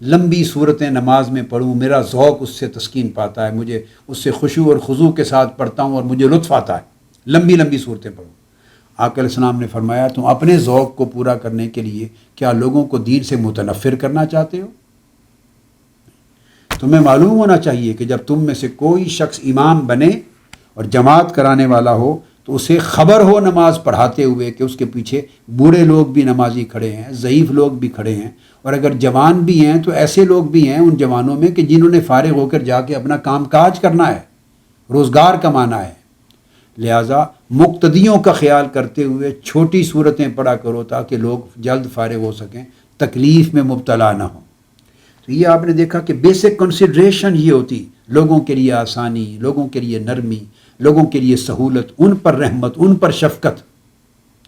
لمبی صورتیں نماز میں پڑھوں، میرا ذوق اس سے تسکین پاتا ہے، مجھے اس سے خشوع اور خضوع کے ساتھ پڑھتا ہوں اور مجھے لطف آتا ہے، لمبی لمبی صورتیں پڑھوں۔ آقا علیہ السلام نے فرمایا تم اپنے ذوق کو پورا کرنے کے لیے کیا لوگوں کو دین سے متنفر کرنا چاہتے ہو؟ تمہیں معلوم ہونا چاہیے کہ جب تم میں سے کوئی شخص امام بنے اور جماعت کرانے والا ہو تو اسے خبر ہو نماز پڑھاتے ہوئے کہ اس کے پیچھے بوڑھے لوگ بھی نمازی کھڑے ہیں، ضعیف لوگ بھی کھڑے ہیں، اور اگر جوان بھی ہیں تو ایسے لوگ بھی ہیں ان جوانوں میں کہ جنہوں نے فارغ ہو کر جا کے اپنا کام کاج کرنا ہے، روزگار کمانا ہے۔ لہٰذا مقتدیوں کا خیال کرتے ہوئے چھوٹی صورتیں پڑھا کرو تاکہ لوگ جلد فارغ ہو سکیں، تکلیف میں مبتلا نہ ہوں۔ تو یہ آپ نے دیکھا کہ بیسک کنسیڈریشن یہ ہوتی، لوگوں کے لیے آسانی، لوگوں کے لیے نرمی، لوگوں کے لیے سہولت، ان پر رحمت، ان پر شفقت۔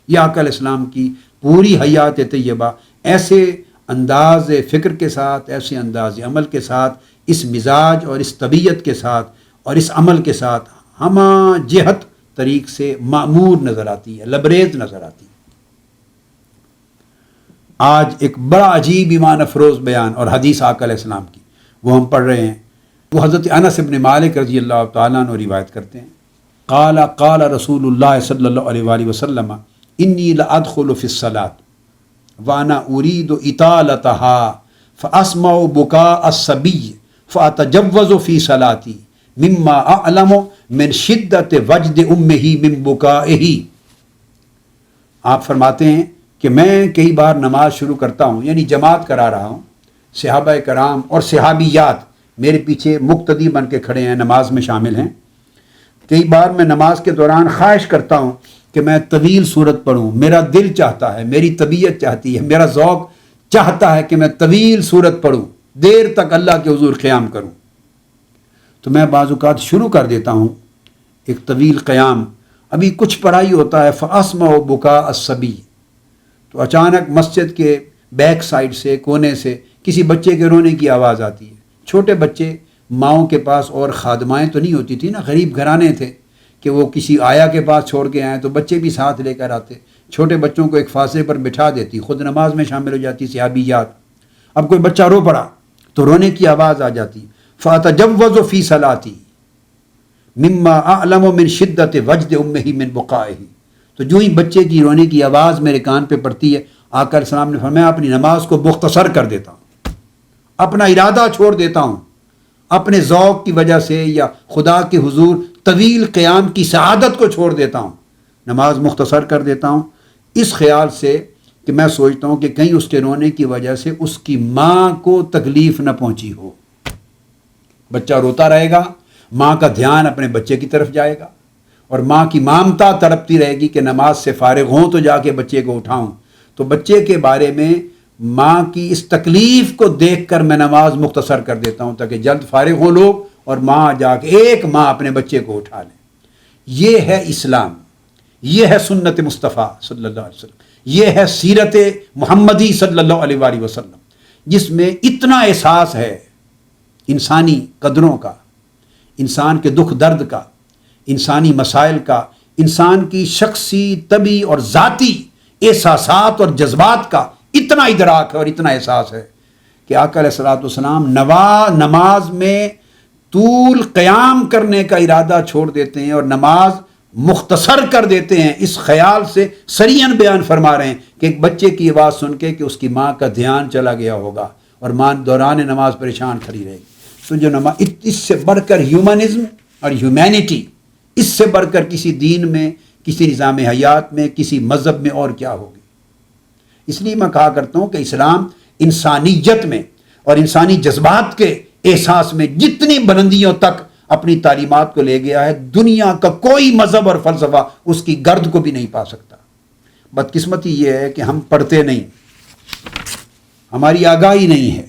یہ آقا علیہ السلام کی پوری حیات طیبہ ایسے انداز فکر کے ساتھ، ایسے انداز عمل کے ساتھ، اس مزاج اور اس طبیعت کے ساتھ اور اس عمل کے ساتھ ہمہ جہت طریق سے معمور نظر آتی ہے، لبریز نظر آتی ہے۔ آج ایک بڑا عجیب ایمان افروز بیان اور حدیث آقا علیہ السلام کی وہ ہم پڑھ رہے ہیں، وہ حضرت انس بن مالک رضی اللہ تعالیٰ عنہ روایت کرتے ہیں، قال قال رسول اللہ صلی اللہ علیہ وآلہ وسلم انی لادخل فی الصلاۃ وانا ارید اطالتها فاسمع بکاء الصبی فاتجوز فی صلاتی مما اعلم من شدت وجد امہ من بکائہ۔ آپ فرماتے ہیں کہ میں کئی بار نماز شروع کرتا ہوں، یعنی جماعت کرا رہا ہوں، صحابہ کرام اور صحابیات میرے پیچھے مقتدی بن کے کھڑے ہیں، نماز میں شامل ہیں۔ کئی بار میں نماز کے دوران خواہش کرتا ہوں کہ میں طویل صورت پڑھوں، میرا دل چاہتا ہے، میری طبیعت چاہتی ہے، میرا ذوق چاہتا ہے کہ میں طویل صورت پڑھوں، دیر تک اللہ کے حضور قیام کروں۔ تو میں بعض اوقات شروع کر دیتا ہوں ایک طویل قیام، ابھی کچھ پڑھائی ہوتا ہے، فاسمع بکاء الصبی، تو اچانک مسجد کے بیک سائڈ سے، کونے سے کسی بچے کے رونے کی آواز آتی ہے۔ چھوٹے بچے، ماؤں کے پاس اور خادمائیں تو نہیں ہوتی تھی نا، غریب گھرانے تھے کہ وہ کسی آیا کے پاس چھوڑ کے آئیں تو بچے بھی ساتھ لے کر آتے، چھوٹے بچوں کو ایک فاصلے پر بٹھا دیتی، خود نماز میں شامل ہو جاتی صحابیات۔ اب کوئی بچہ رو پڑا تو رونے کی آواز آ جاتی، فاتجوز فی صلاتی مما اعلم من شدت وجد امہ من بقائہ۔ تو جو ہی بچے کی رونے کی آواز میرے کان پہ پڑتی ہے، آقا علیہ السلام نے فرمایا اپنی نماز کو مختصر کر دیتا ہوں، اپنا ارادہ چھوڑ دیتا ہوں، اپنے ذوق کی وجہ سے یا خدا کے حضور طویل قیام کی سعادت کو چھوڑ دیتا ہوں، نماز مختصر کر دیتا ہوں، اس خیال سے کہ میں سوچتا ہوں کہ کہیں اس کے رونے کی وجہ سے اس کی ماں کو تکلیف نہ پہنچی ہو۔ بچہ روتا رہے گا، ماں کا دھیان اپنے بچے کی طرف جائے گا، اور ماں کی مامتا تڑپتی رہے گی کہ نماز سے فارغ ہوں تو جا کے بچے کو اٹھاؤں۔ تو بچے کے بارے میں ماں کی اس تکلیف کو دیکھ کر میں نماز مختصر کر دیتا ہوں تاکہ جلد فارغ ہوں لوگ اور ماں جا کے ایک ماں اپنے بچے کو اٹھا لے۔ یہ ہے اسلام، یہ ہے سنت مصطفیٰ صلی اللہ علیہ وسلم، یہ ہے سیرت محمدی صلی اللہ علیہ وآلہ وسلم، جس میں اتنا احساس ہے انسانی قدروں کا، انسان کے دکھ درد کا، انسانی مسائل کا، انسان کی شخصی، طبعی اور ذاتی احساسات اور جذبات کا اتنا ادراک ہے اور اتنا احساس ہے کہ آقا علیہ الصلوۃ والسلام نماز میں طول قیام کرنے کا ارادہ چھوڑ دیتے ہیں اور نماز مختصر کر دیتے ہیں، اس خیال سے سریعاً بیان فرما رہے ہیں کہ ایک بچے کی آواز سن کے کہ اس کی ماں کا دھیان چلا گیا ہوگا اور ماں دوران نماز پریشان کھڑی رہے گی۔ تو جو نماز، اس سے بڑھ کر ہیومنزم اور ہیومینٹی، اس سے بڑھ کر کسی دین میں، کسی نظام حیات میں، کسی مذہب میں اور کیا ہوگی؟ اس لیے میں کہا کرتا ہوں کہ اسلام انسانیت میں اور انسانی جذبات کے احساس میں جتنی بلندیوں تک اپنی تعلیمات کو لے گیا ہے، دنیا کا کوئی مذہب اور فلسفہ اس کی گرد کو بھی نہیں پا سکتا۔ بدقسمتی یہ ہے کہ ہم پڑھتے نہیں، ہماری آگاہی نہیں ہے،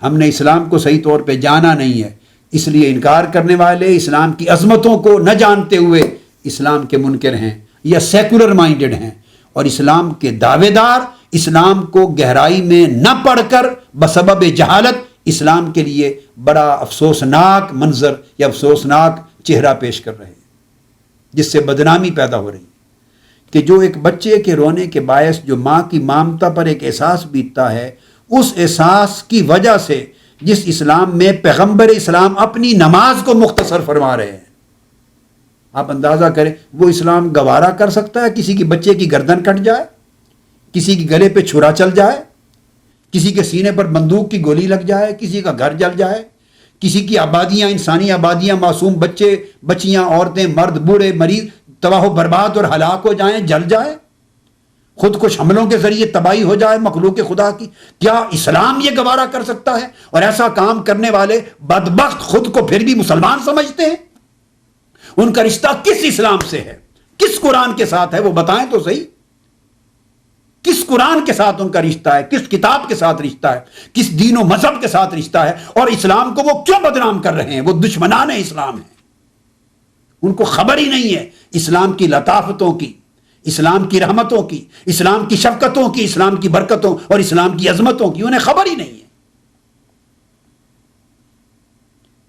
ہم نے اسلام کو صحیح طور پہ جانا نہیں ہے، اس لیے انکار کرنے والے اسلام کی عظمتوں کو نہ جانتے ہوئے اسلام کے منکر ہیں یا سیکولر مائنڈڈ ہیں، اور اسلام کے دعوے دار اسلام کو گہرائی میں نہ پڑھ کر بسبب جہالت اسلام کے لیے بڑا افسوسناک منظر یا افسوسناک چہرہ پیش کر رہے ہیں، جس سے بدنامی پیدا ہو رہی ہے کہ جو ایک بچے کے رونے کے باعث جو ماں کی مامتا پر ایک احساس بیتتا ہے، اس احساس کی وجہ سے جس اسلام میں پیغمبر اسلام اپنی نماز کو مختصر فرما رہے ہیں. آپ اندازہ کریں وہ اسلام گوارا کر سکتا ہے کسی کی بچے کی گردن کٹ جائے، کسی کے گلے پہ چھرا چل جائے، کسی کے سینے پر بندوق کی گولی لگ جائے، کسی کا گھر جل جائے، کسی کی آبادیاں، انسانی آبادیاں، معصوم بچے بچیاں، عورتیں، مرد، بوڑھے، مریض تباہ و برباد اور ہلاک ہو جائیں، جل جائے، خود کش حملوں کے ذریعے تباہی ہو جائے مخلوق خدا کی؟ کیا اسلام یہ گوارا کر سکتا ہے؟ اور ایسا کام کرنے والے بدبخت خود کو پھر بھی مسلمان سمجھتے ہیں. ان کا رشتہ کس اسلام سے ہے، کس قرآن کے ساتھ ہے؟ وہ بتائیں تو صحیح. کس قرآن کے ساتھ ان کا رشتہ ہے، کس کتاب کے ساتھ رشتہ ہے، کس دین و مذہب کے ساتھ رشتہ ہے؟ اور اسلام کو وہ کیوں بدنام کر رہے ہیں؟ وہ دشمنان اسلام ہیں. ان کو خبر ہی نہیں ہے اسلام کی لطافتوں کی، اسلام کی رحمتوں کی، اسلام کی شفقتوں کی، اسلام کی برکتوں اور اسلام کی عظمتوں کی. انہیں خبر ہی نہیں ہے.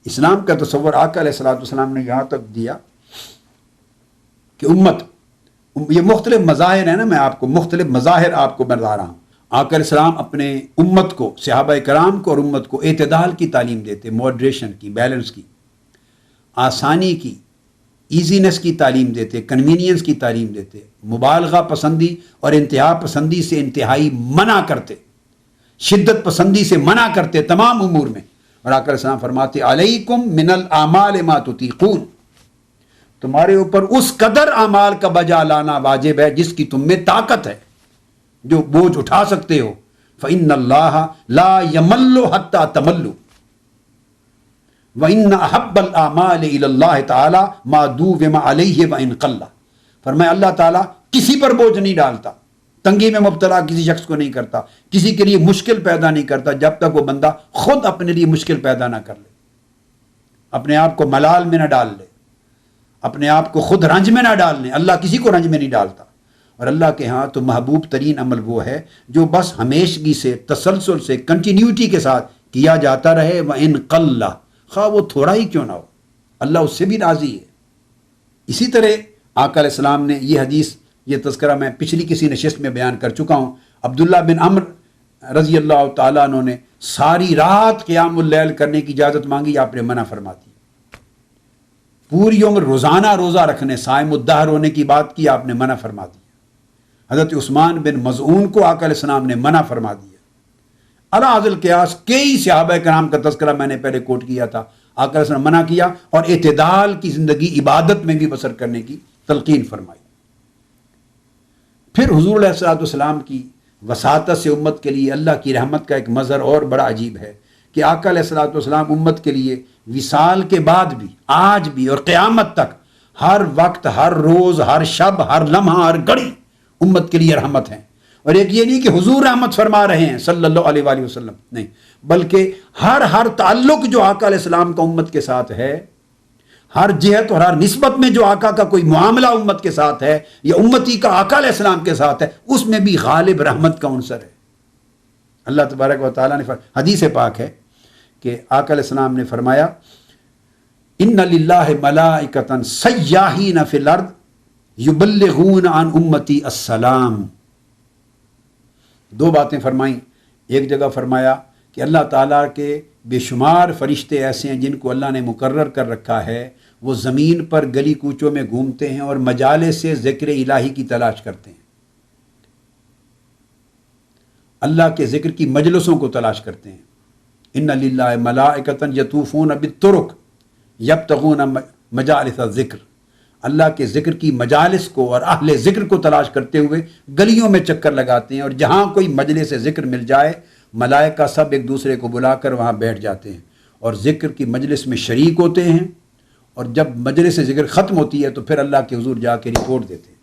اسلام کا تصور آقا علیہ الصلوۃ والسلام نے یہاں تک دیا کہ امت، یہ مختلف مظاہر ہیں نا، میں آپ کو مختلف مظاہر آپ کو بتا رہا ہوں. آقا علیہ السلام اپنے امت کو، صحابہ کرام کو اور امت کو اعتدال کی تعلیم دیتے، موڈریشن کی، بیلنس کی، آسانی کی، ایزینس کی تعلیم دیتے، کنوینئنس کی تعلیم دیتے، مبالغہ پسندی اور انتہا پسندی سے انتہائی منع کرتے، شدت پسندی سے منع کرتے تمام امور میں. اور آقا علیہ السلام فرماتے علیکم من الاعمال ما تطیقون، تمہارے اوپر اس قدر اعمال کا بجا لانا واجب ہے جس کی تم میں طاقت ہے، جو بوجھ اٹھا سکتے ہو. فإن اللہ لا یمل حتی تملوا وإن احب الاعمال الی اللہ تعالی ما دوم علیہ وإن قل. فرمایا اللہ تعالیٰ کسی پر بوجھ نہیں ڈالتا، تنگی میں مبتلا کسی شخص کو نہیں کرتا، کسی کے لیے مشکل پیدا نہیں کرتا جب تک وہ بندہ خود اپنے لیے مشکل پیدا نہ کر لے، اپنے آپ کو ملال میں نہ ڈال لے، اپنے آپ کو خود رنج میں نہ ڈال لیں. اللہ کسی کو رنج میں نہیں ڈالتا. اور اللہ کے ہاں تو محبوب ترین عمل وہ ہے جو بس ہمیشگی سے، تسلسل سے، کنٹینیوٹی کے ساتھ کیا جاتا رہے. وَإِن قَلَّ، خواہ وہ تھوڑا ہی کیوں نہ ہو، اللہ اس سے بھی راضی ہے. اسی طرح آقا علیہ السلام نے یہ حدیث، یہ تذکرہ میں پچھلی کسی نشست میں بیان کر چکا ہوں. عبداللہ بن عمر رضی اللہ تعالیٰ عنہ نے ساری رات قیام اللیل کرنے کی اجازت مانگی، آپ نے منع فرما دی. پوری عمر روزانہ روزہ رکھنے، صائم الدہر ہونے کی بات کی، آپ نے منع فرما دیا. حضرت عثمان بن مظعون کو آقا علیہ السلام نے منع فرما دیا. علی ذی القیاس کئی صحابہ کرام کا تذکرہ میں نے پہلے کوٹ کیا تھا، آقا علیہ السلام منع کیا اور اعتدال کی زندگی عبادت میں بھی بسر کرنے کی تلقین فرمائی. پھر حضور علیہ الصلوۃ والسلام کی وساطت سے امت کے لیے اللہ کی رحمت کا ایک مظہر اور بڑا عجیب ہے کہ آقا علیہ الصلوۃ والسلام امت کے لیے وصال کے بعد بھی، آج بھی اور قیامت تک، ہر وقت، ہر روز، ہر شب، ہر لمحہ، ہر گھڑی امت کے لیے رحمت ہیں. اور ایک یہ نہیں کہ حضور رحمت فرما رہے ہیں صلی اللہ علیہ وآلہ وسلم، نہیں، بلکہ ہر تعلق جو آقا علیہ السلام کا امت کے ساتھ ہے، ہر جہت اور ہر نسبت میں جو آقا کا کوئی معاملہ امت کے ساتھ ہے یا امتی کا آقا علیہ السلام کے ساتھ ہے، اس میں بھی غالب رحمت کا عنصر ہے. اللہ تبارک و تعالیٰ نے حدیث پاک ہے کہ آقا علیہ السلام نے فرمایا ان للہ ملائکۃ سیاحین فی الارض یبلغون عن امتی السلام. دو باتیں فرمائیں. ایک جگہ فرمایا کہ اللہ تعالیٰ کے بے شمار فرشتے ایسے ہیں جن کو اللہ نے مقرر کر رکھا ہے، وہ زمین پر گلی کوچوں میں گھومتے ہیں اور مجالس سے ذکر الہی کی تلاش کرتے ہیں، اللہ کے ذکر کی مجلسوں کو تلاش کرتے ہیں. ان للہ ملائکۃ یطوفون بالطرق یبتغون مجالس الذکر. اللہ کے ذکر کی مجالس کو اور اہل ذکر کو تلاش کرتے ہوئے گلیوں میں چکر لگاتے ہیں، اور جہاں کوئی مجلس ذکر مل جائے ملائکہ سب ایک دوسرے کو بلا کر وہاں بیٹھ جاتے ہیں اور ذکر کی مجلس میں شریک ہوتے ہیں، اور جب مجلس ذکر ختم ہوتی ہے تو پھر اللہ کے حضور جا کے رپورٹ دیتے ہیں.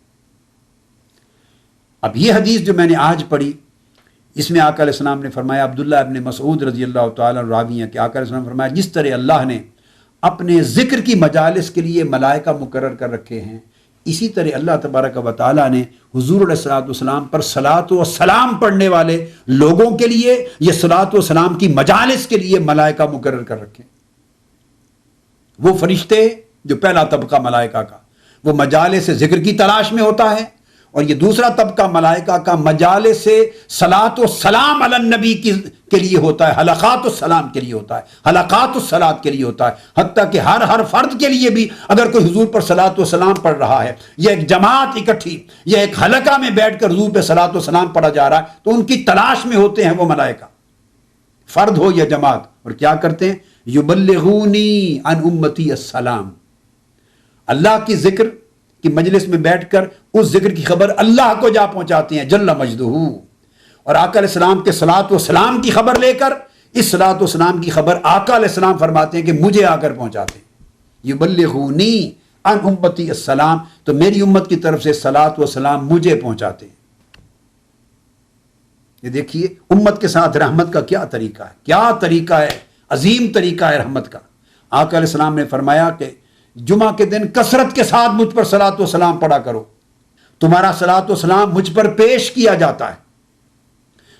اب یہ حدیث جو میں نے آج پڑھی، اس میں آقا علیہ السلام نے فرمایا، عبداللہ ابن مسعود رضی اللہ تعالیٰ راوی ہیں کہ آقا علیہ السلام نے فرمایا جس طرح اللہ نے اپنے ذکر کی مجالس کے لیے ملائکہ مقرر کر رکھے ہیں، اسی طرح اللہ تبارک و تعالیٰ نے حضور علیہ الصلوۃ والسلام پر صلاۃ و سلام پڑھنے والے لوگوں کے لیے یہ صلاۃ و سلام کی مجالس کے لیے ملائکہ مقرر کر رکھے. وہ فرشتے جو پہلا طبقہ ملائکہ کا، وہ مجالس ذکر کی تلاش میں ہوتا ہے اور یہ دوسرا طبقہ ملائکہ کا مجالس سے صلاۃ و سلام علی النبی کے لیے ہوتا ہے، حلقات السلام کے لیے ہوتا ہے، حلقات الصلاۃ کے لیے ہوتا ہے، حتیٰ کہ ہر فرد کے لیے بھی اگر کوئی حضور پر صلاۃ و سلام پڑھ رہا ہے، یا ایک جماعت اکٹھی یا ایک حلقہ میں بیٹھ کر حضور پہ صلاۃ و سلام پڑھا جا رہا ہے، تو ان کی تلاش میں ہوتے ہیں وہ ملائکہ، فرد ہو یا جماعت، اور کیا کرتے ہیں؟ یبلغونی عن امتی السلام، اللہ کی ذکر کی مجلس میں بیٹھ کر اس ذکر کی خبر اللہ کو جا پہنچاتے ہیں جل مجدہ، اور آقا علیہ السلام کے صلاۃ و سلام کی خبر لے کر اس صلاۃ و سلام کی خبر آقا علیہ السلام فرماتے ہیں کہ مجھے آ کر پہنچاتے ہیں، یبلغونی عن امتی السلام، تو میری امت کی طرف سے صلاۃ و سلام مجھے پہنچاتے ہیں۔ یہ دیکھیے امت کے ساتھ رحمت کا کیا طریقہ ہے، کیا طریقہ ہے، عظیم طریقہ ہے رحمت کا۔ آقا علیہ السلام نے فرمایا کہ جمعہ کے دن کثرت کے ساتھ مجھ پر صلاۃ و سلام پڑھا کرو، تمہارا صلاۃ و سلام مجھ پر پیش کیا جاتا ہے۔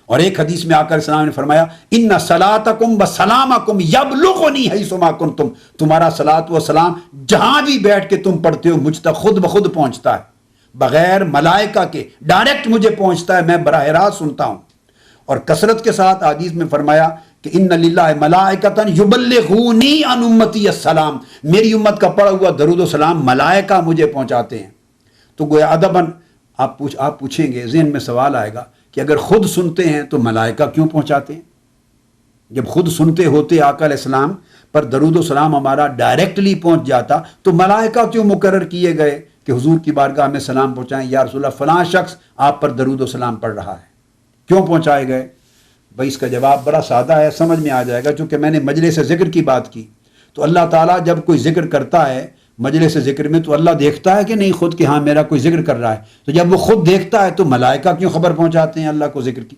اور ایک حدیث میں آقا علیہ السلام نے فرمایا ان صلاتکم و سلامکم یبلغنی حیثما کنتم، تمہارا صلاۃ و سلام جہاں بھی بیٹھ کے تم پڑھتے ہو مجھ تک خود بخود پہنچتا ہے، بغیر ملائکہ کے ڈائریکٹ مجھے پہنچتا ہے، میں براہ راست سنتا ہوں۔ اور کثرت کے ساتھ حدیث میں فرمایا کہ ان للہ ملائکۃ یبلغونی عن امتی السلام، میری امت کا پڑھا ہوا درود و سلام ملائکہ مجھے پہنچاتے ہیں۔ تو گویا ادباً آپ پوچھیں گے، ذہن میں سوال آئے گا کہ اگر خود سنتے ہیں تو ملائکہ کیوں پہنچاتے ہیں؟ جب خود سنتے ہوتے آقا علیہ السلام پر درود و سلام ہمارا ڈائریکٹلی پہنچ جاتا تو ملائکہ کیوں مقرر کیے گئے کہ حضور کی بارگاہ میں سلام پہنچائیں؟ یا رسول اللہ فلاں شخص آپ پر درود و سلام پڑھ رہا ہے، کیوں پہنچائے گئے؟ بھائی اس کا جواب بڑا سادہ ہے، سمجھ میں آ جائے گا۔ چونکہ میں نے مجلس ذکر کی بات کی، تو اللہ تعالیٰ جب کوئی ذکر کرتا ہے مجلس ذکر میں تو اللہ دیکھتا ہے کہ نہیں خود کہ ہاں میرا کوئی ذکر کر رہا ہے، تو جب وہ خود دیکھتا ہے تو ملائکہ کیوں خبر پہنچاتے ہیں اللہ کو ذکر کی؟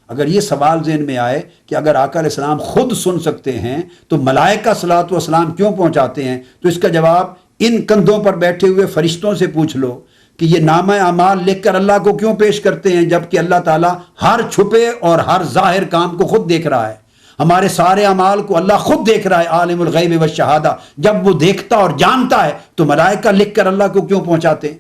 اگر یہ سوال ذہن میں آئے کہ اگر آقا علیہ السلام خود سن سکتے ہیں تو ملائکہ صلاۃ و سلام کیوں پہنچاتے ہیں، تو اس کا جواب ان کندھوں پر بیٹھے ہوئے فرشتوں سے پوچھ لو کہ یہ نامہ اعمال لکھ کر اللہ کو کیوں پیش کرتے ہیں، جبکہ اللہ تعالیٰ ہر چھپے اور ہر ظاہر کام کو خود دیکھ رہا ہے، ہمارے سارے اعمال کو اللہ خود دیکھ رہا ہے، عالم الغیب والشہادہ۔ جب وہ دیکھتا اور جانتا ہے تو ملائکہ لکھ کر اللہ کو کیوں پہنچاتے ہیں؟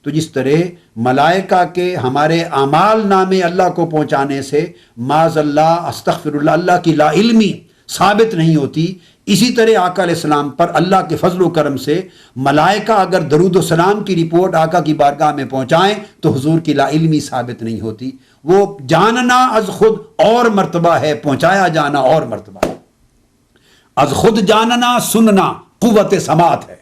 تو جس طرح ملائکہ کے ہمارے اعمال نامے اللہ کو پہنچانے سے معاذ اللہ استغفر اللہ اللہ کی لا علمی ثابت نہیں ہوتی، اسی طرح آقا علیہ السلام پر اللہ کے فضل و کرم سے ملائکہ اگر درود و سلام کی رپورٹ آقا کی بارگاہ میں پہنچائیں تو حضور کی لا علمی ثابت نہیں ہوتی۔ وہ جاننا از خود اور مرتبہ ہے، پہنچایا جانا اور مرتبہ ہے۔ از خود جاننا سننا قوت سماعت ہے،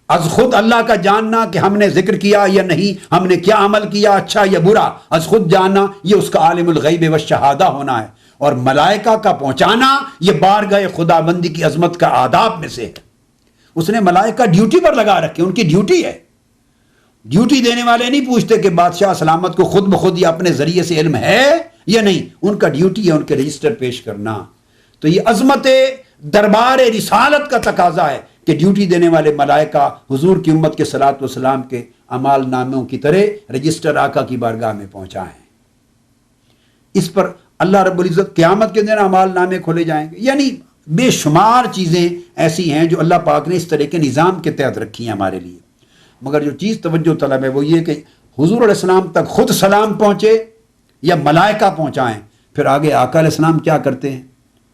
از خود اللہ کا جاننا کہ ہم نے ذکر کیا یا نہیں، ہم نے کیا عمل کیا اچھا یا برا، از خود جاننا یہ اس کا عالم الغیب والشہادہ ہونا ہے۔ اور ملائکہ کا پہنچانا یہ بارگاہ خدا بندی کی عظمت کا آداب میں سے ہے۔ اس نے ملائکہ ڈیوٹی پر لگا رکھے، ان کی ڈیوٹی ہے۔ ڈیوٹی دینے والے نہیں پوچھتے کہ بادشاہ سلامت کو خود بخود یا اپنے ذریعے سے علم ہے یا نہیں، ان کا ڈیوٹی ہے ان کے رجسٹر پیش کرنا۔ تو یہ عظمت دربار رسالت کا تقاضا ہے کہ ڈیوٹی دینے والے ملائکہ حضور کی امت کے صلاۃ و سلام کے اعمال ناموں کی طرح رجسٹر آقا کی بارگاہ میں پہنچائیں۔ اس پر اللہ رب العزت قیامت کے دن اعمال نامے کھولے جائیں گے، یعنی بے شمار چیزیں ایسی ہیں جو اللہ پاک نے اس طرح کے نظام کے تحت رکھی ہیں ہمارے لیے۔ مگر جو چیز توجہ طلب ہے وہ یہ کہ حضور علیہ السلام تک خود سلام پہنچے یا ملائکہ پہنچائیں، پھر آگے آقا علیہ السلام کیا کرتے ہیں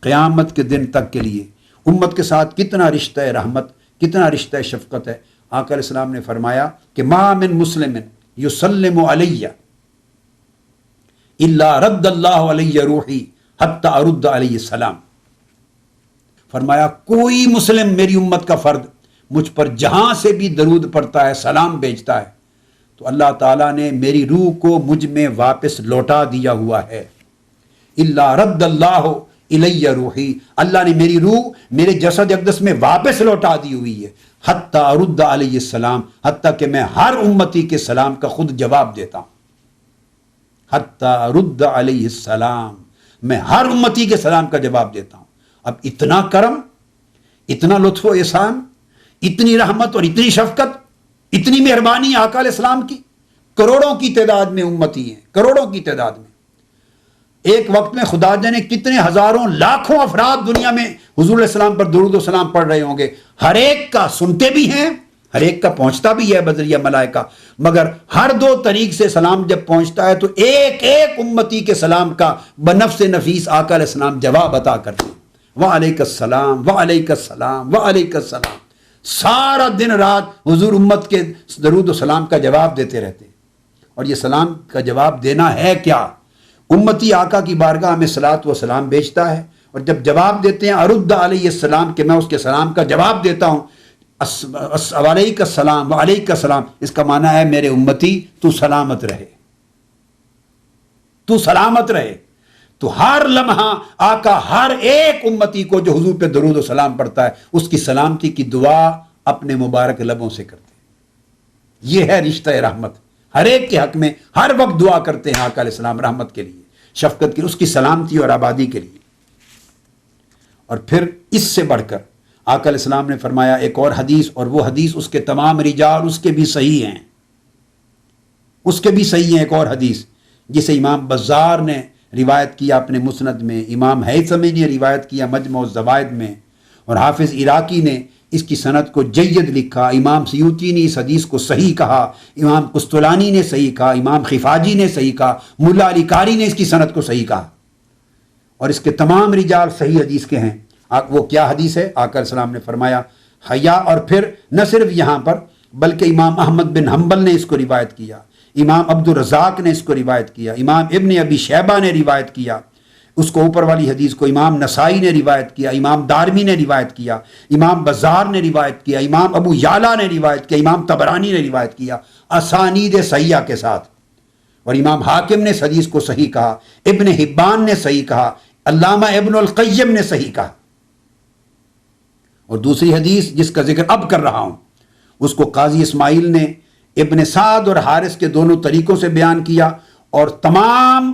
قیامت کے دن تک کے لیے امت کے ساتھ کتنا رشتہ رحمت، کتنا رشتہ شفقت ہے۔ آقا علیہ السلام نے فرمایا کہ ما من مسلم یسلم علیہ الا رد اللہ علیہ روحی حتی ارد علیہ السلام۔ فرمایا کوئی مسلم میری امت کا فرد مجھ پر جہاں سے بھی درود پڑھتا ہے، سلام بھیجتا ہے، تو اللہ تعالیٰ نے میری روح کو مجھ میں واپس لوٹا دیا ہوا ہے۔ الا رد اللہ الیہ روحی، اللہ نے میری روح میرے جسد اقدس میں واپس لوٹا دی ہوئی ہے، حتی ارد علیہ السلام، حتیٰ کہ میں ہر امتی کے سلام کا خود جواب دیتا ہوں۔ حتی ارد علیہ السلام، میں ہر امتی کے سلام کا جواب دیتا ہوں۔ اب اتنا کرم، اتنا لطف و احسان، اتنی رحمت اور اتنی شفقت، اتنی مہربانی آقا علیہ السلام کی، کروڑوں کی تعداد میں امتی ہیں، کروڑوں کی تعداد میں۔ ایک وقت میں خدا جانے کتنے ہزاروں لاکھوں افراد دنیا میں حضور علیہ السلام پر درود و سلام پڑھ رہے ہوں گے، ہر ایک کا سنتے بھی ہیں، ہر ایک کا پہنچتا بھی ہے بذریعہ ملائکہ، مگر ہر دو طریق سے سلام جب پہنچتا ہے تو ایک ایک امتی کے سلام کا بنفس نفیس آقا علیہ السلام جواب عطا کرتے ہیں، وعلیک السلام وعلیک السلام وعلیک السلام. سارا دن رات حضور امت کے درود و سلام کا جواب دیتے رہتے ہیں. اور یہ سلام کا جواب دینا ہے کیا؟ امتی آقا کی بارگاہ میں صلاۃ و سلام بیچتا ہے، اور جب جواب دیتے ہیں ارد علیہ السلام، کہ میں اس کے سلام کا جواب دیتا ہوں، وعلیک السلام وعلیک السلام، اس کا معنی ہے میرے امتی تو سلامت رہے، تو سلامت رہے. تو ہر لمحہ آقا ہر ایک امتی کو جو حضور پہ درود و سلام پڑھتا ہے اس کی سلامتی کی دعا اپنے مبارک لبوں سے کرتے ہیں. یہ ہے رشتہ رحمت. ہر ایک کے حق میں ہر وقت دعا کرتے ہیں آقا علیہ السلام رحمت کے لیے، شفقت کے، اس کی سلامتی اور آبادی کے لیے. اور پھر اس سے بڑھ کر آقا علیہ السلام نے فرمایا ایک اور حدیث، اور وہ حدیث اس کے تمام رجال اس کے بھی صحیح ہیں، اس کے بھی صحیح ہیں. ایک اور حدیث جسے امام بزار نے روایت کیا اپنے مسند میں، امام ہیثمی نے روایت کیا مجمع الزوائد میں، اور حافظ عراقی نے اس کی سند کو جید لکھا، امام سیوطی نے اس حدیث کو صحیح کہا، امام قسطلانی نے صحیح کہا، امام خفاجی نے صحیح کہا، ملا علی قاری نے اس کی سند کو صحیح کہا، اور اس کے تمام رجال صحیح حدیث کے ہیں. وہ کیا حدیث ہے؟ آقا علیہ السلام نے فرمایا حیا، اور پھر نہ صرف یہاں پر بلکہ امام احمد بن حنبل نے اس کو روایت کیا، امام عبد الرزاق نے اس کو روایت کیا، امام ابن ابی شیبہ نے روایت کیا اس کو، اوپر والی حدیث کو امام نسائی نے روایت کیا، امام دارمی نے روایت کیا، امام بزار نے روایت کیا، امام ابو یعلا نے روایت کیا، امام طبرانی نے روایت کیا اسانید صحیحہ کے ساتھ، اور امام حاکم نے اس حدیث کو صحیح کہا، ابن حبان نے صحیح کہا، علامہ ابن القیم نے صحیح کہا. اور دوسری حدیث جس کا ذکر اب کر رہا ہوں اس کو قاضی اسماعیل نے ابن سعد اور حارث کے دونوں طریقوں سے بیان کیا، اور تمام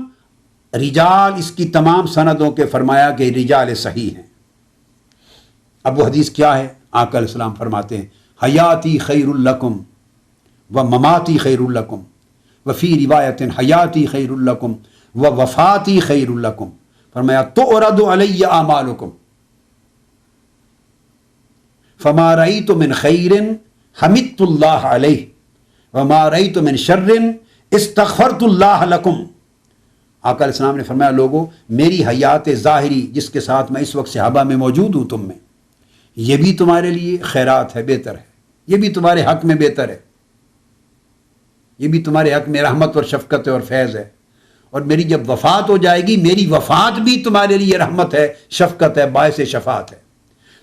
رجال اس کی تمام سندوں کے فرمایا کہ رجال صحیح ہیں. اب وہ حدیث کیا ہے؟ آقا علیہ السلام فرماتے ہیں حیاتی خیر لکم و مماتی خیر لکم وفی روایت حیاتی خیر لکم و وفاتی خیر لکم. فرمایا تُعْرَضُ عَلَيَّ أَعْمَالُكُمْ فما رأيت من خیر حمدت اللہ علیہ وما رأيت من شر استغفرت اللہ لکم. آقا علیہ السلام نے فرمایا لوگو میری حیات ظاہری جس کے ساتھ میں اس وقت صحابہ میں موجود ہوں تم میں، یہ بھی تمہارے لیے خیرات ہے، بہتر ہے، یہ بھی تمہارے حق میں بہتر ہے، یہ بھی تمہارے حق میں رحمت اور شفقت اور فیض ہے. اور میری جب وفات ہو جائے گی میری وفات بھی تمہارے لیے رحمت ہے، شفقت ہے، باعث شفاعت ہے.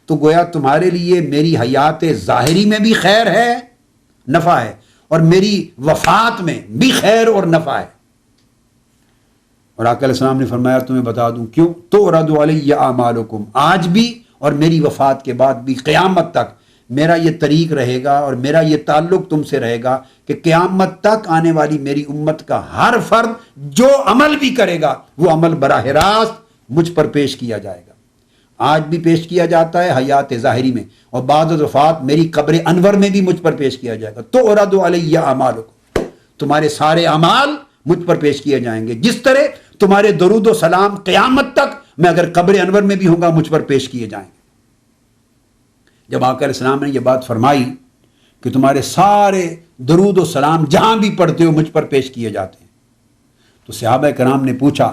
تو گویا تمہارے لیے میری حیات ظاہری میں بھی خیر ہے، نفع ہے، اور میری وفات میں بھی خیر اور نفع ہے. اور آقا علیہ السلام نے فرمایا تمہیں بتا دوں کیوں، تُعْرَضُ عَلَيَّ أَعْمَالُكُمْ، آج بھی اور میری وفات کے بعد بھی قیامت تک میرا یہ طریق رہے گا اور میرا یہ تعلق تم سے رہے گا کہ قیامت تک آنے والی میری امت کا ہر فرد جو عمل بھی کرے گا وہ عمل براہ راست مجھ پر پیش کیا جائے گا. آج بھی پیش کیا جاتا ہے حیات ظاہری میں، اور بعد وفات میری قبر انور میں بھی مجھ پر پیش کیا جائے گا. تُعْرَضُ عَلَيَّ أَعْمَالُكُمْ، تمہارے سارے اعمال مجھ پر پیش کیے جائیں گے، جس طرح تمہارے درود و سلام قیامت تک میں اگر قبر انور میں بھی ہوں گا مجھ پر پیش کیے جائیں گے. جب آقا علیہ السلام نے یہ بات فرمائی کہ تمہارے سارے درود و سلام جہاں بھی پڑھتے ہو مجھ پر پیش کیے جاتے ہیں، تو صحابہ کرام نے پوچھا،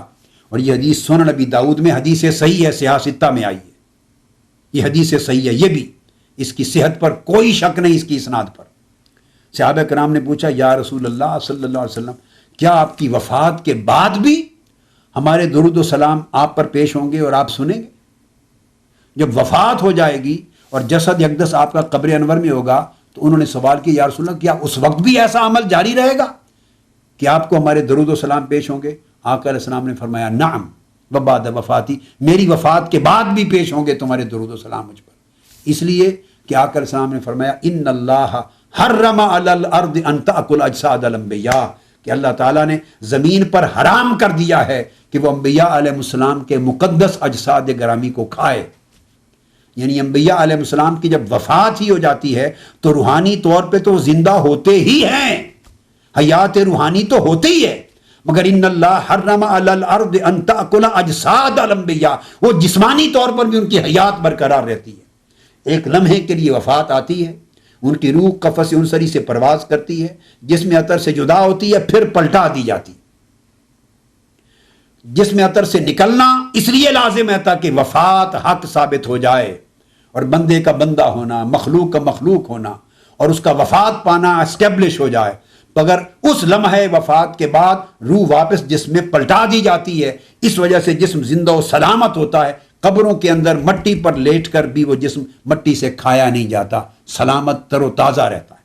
اور یہ حدیث سنن ابی داؤد میں حدیث صحیح ہے، صحاح ستہ میں آئی ہے، یہ حدیث صحیح ہے، یہ بھی اس کی صحت پر کوئی شک نہیں، اس کی اسناد پر. صحابہ کرام نے پوچھا یا رسول اللہ صلی اللہ علیہ وسلم کیا آپ کی وفات کے بعد بھی ہمارے درود و سلام آپ پر پیش ہوں گے اور آپ سنیں گے؟ جب وفات ہو جائے گی اور جسد یکدس آپ کا قبر انور میں ہوگا تو انہوں نے سوال کیا یا رسول اللہ کیا اس وقت بھی ایسا عمل جاری رہے گا کہ آپ کو ہمارے درود و سلام پیش ہوں گے؟ آقا علیہ السلام نے فرمایا نعم وبعد وفاتی، میری وفات کے بعد بھی پیش ہوں گے تمہارے درود و سلام مجھ پر. اس لیے کہ آقا علیہ السلام نے فرمایا ان اللہ حرم علی الارض ان تأکل اجساد الانبیاء، کہ اللہ تعالیٰ نے زمین پر حرام کر دیا ہے کہ وہ انبیاء علیہ السلام کے مقدس اجساد گرامی کو کھائے. یعنی انبیاء علیہ السلام کی جب وفات ہی ہو جاتی ہے تو روحانی طور پہ تو زندہ ہوتے ہی ہیں، حیات روحانی تو ہوتی ہی ہے، مگر ان اللہ حرم علی الارض ان تأکل اجساد الانبیاء، وہ جسمانی طور پر بھی ان کی حیات برقرار رہتی ہے. ایک لمحے کے لیے وفات آتی ہے، ان کی روح قفس انصری سے پرواز کرتی ہے، جسم عطر سے جدا ہوتی ہے، پھر پلٹا دی جاتی. جسم عطر سے نکلنا اس لیے لازم ہے تاکہ وفات حق ثابت ہو جائے اور بندے کا بندہ ہونا، مخلوق کا مخلوق ہونا اور اس کا وفات پانا اسٹیبلش ہو جائے. مگر اس لمحہ وفات کے بعد روح واپس جسم میں پلٹا دی جاتی ہے. اس وجہ سے جسم زندہ و سلامت ہوتا ہے. قبروں کے اندر مٹی پر لیٹ کر بھی وہ جسم مٹی سے کھایا نہیں جاتا، سلامت تر و تازہ رہتا ہے.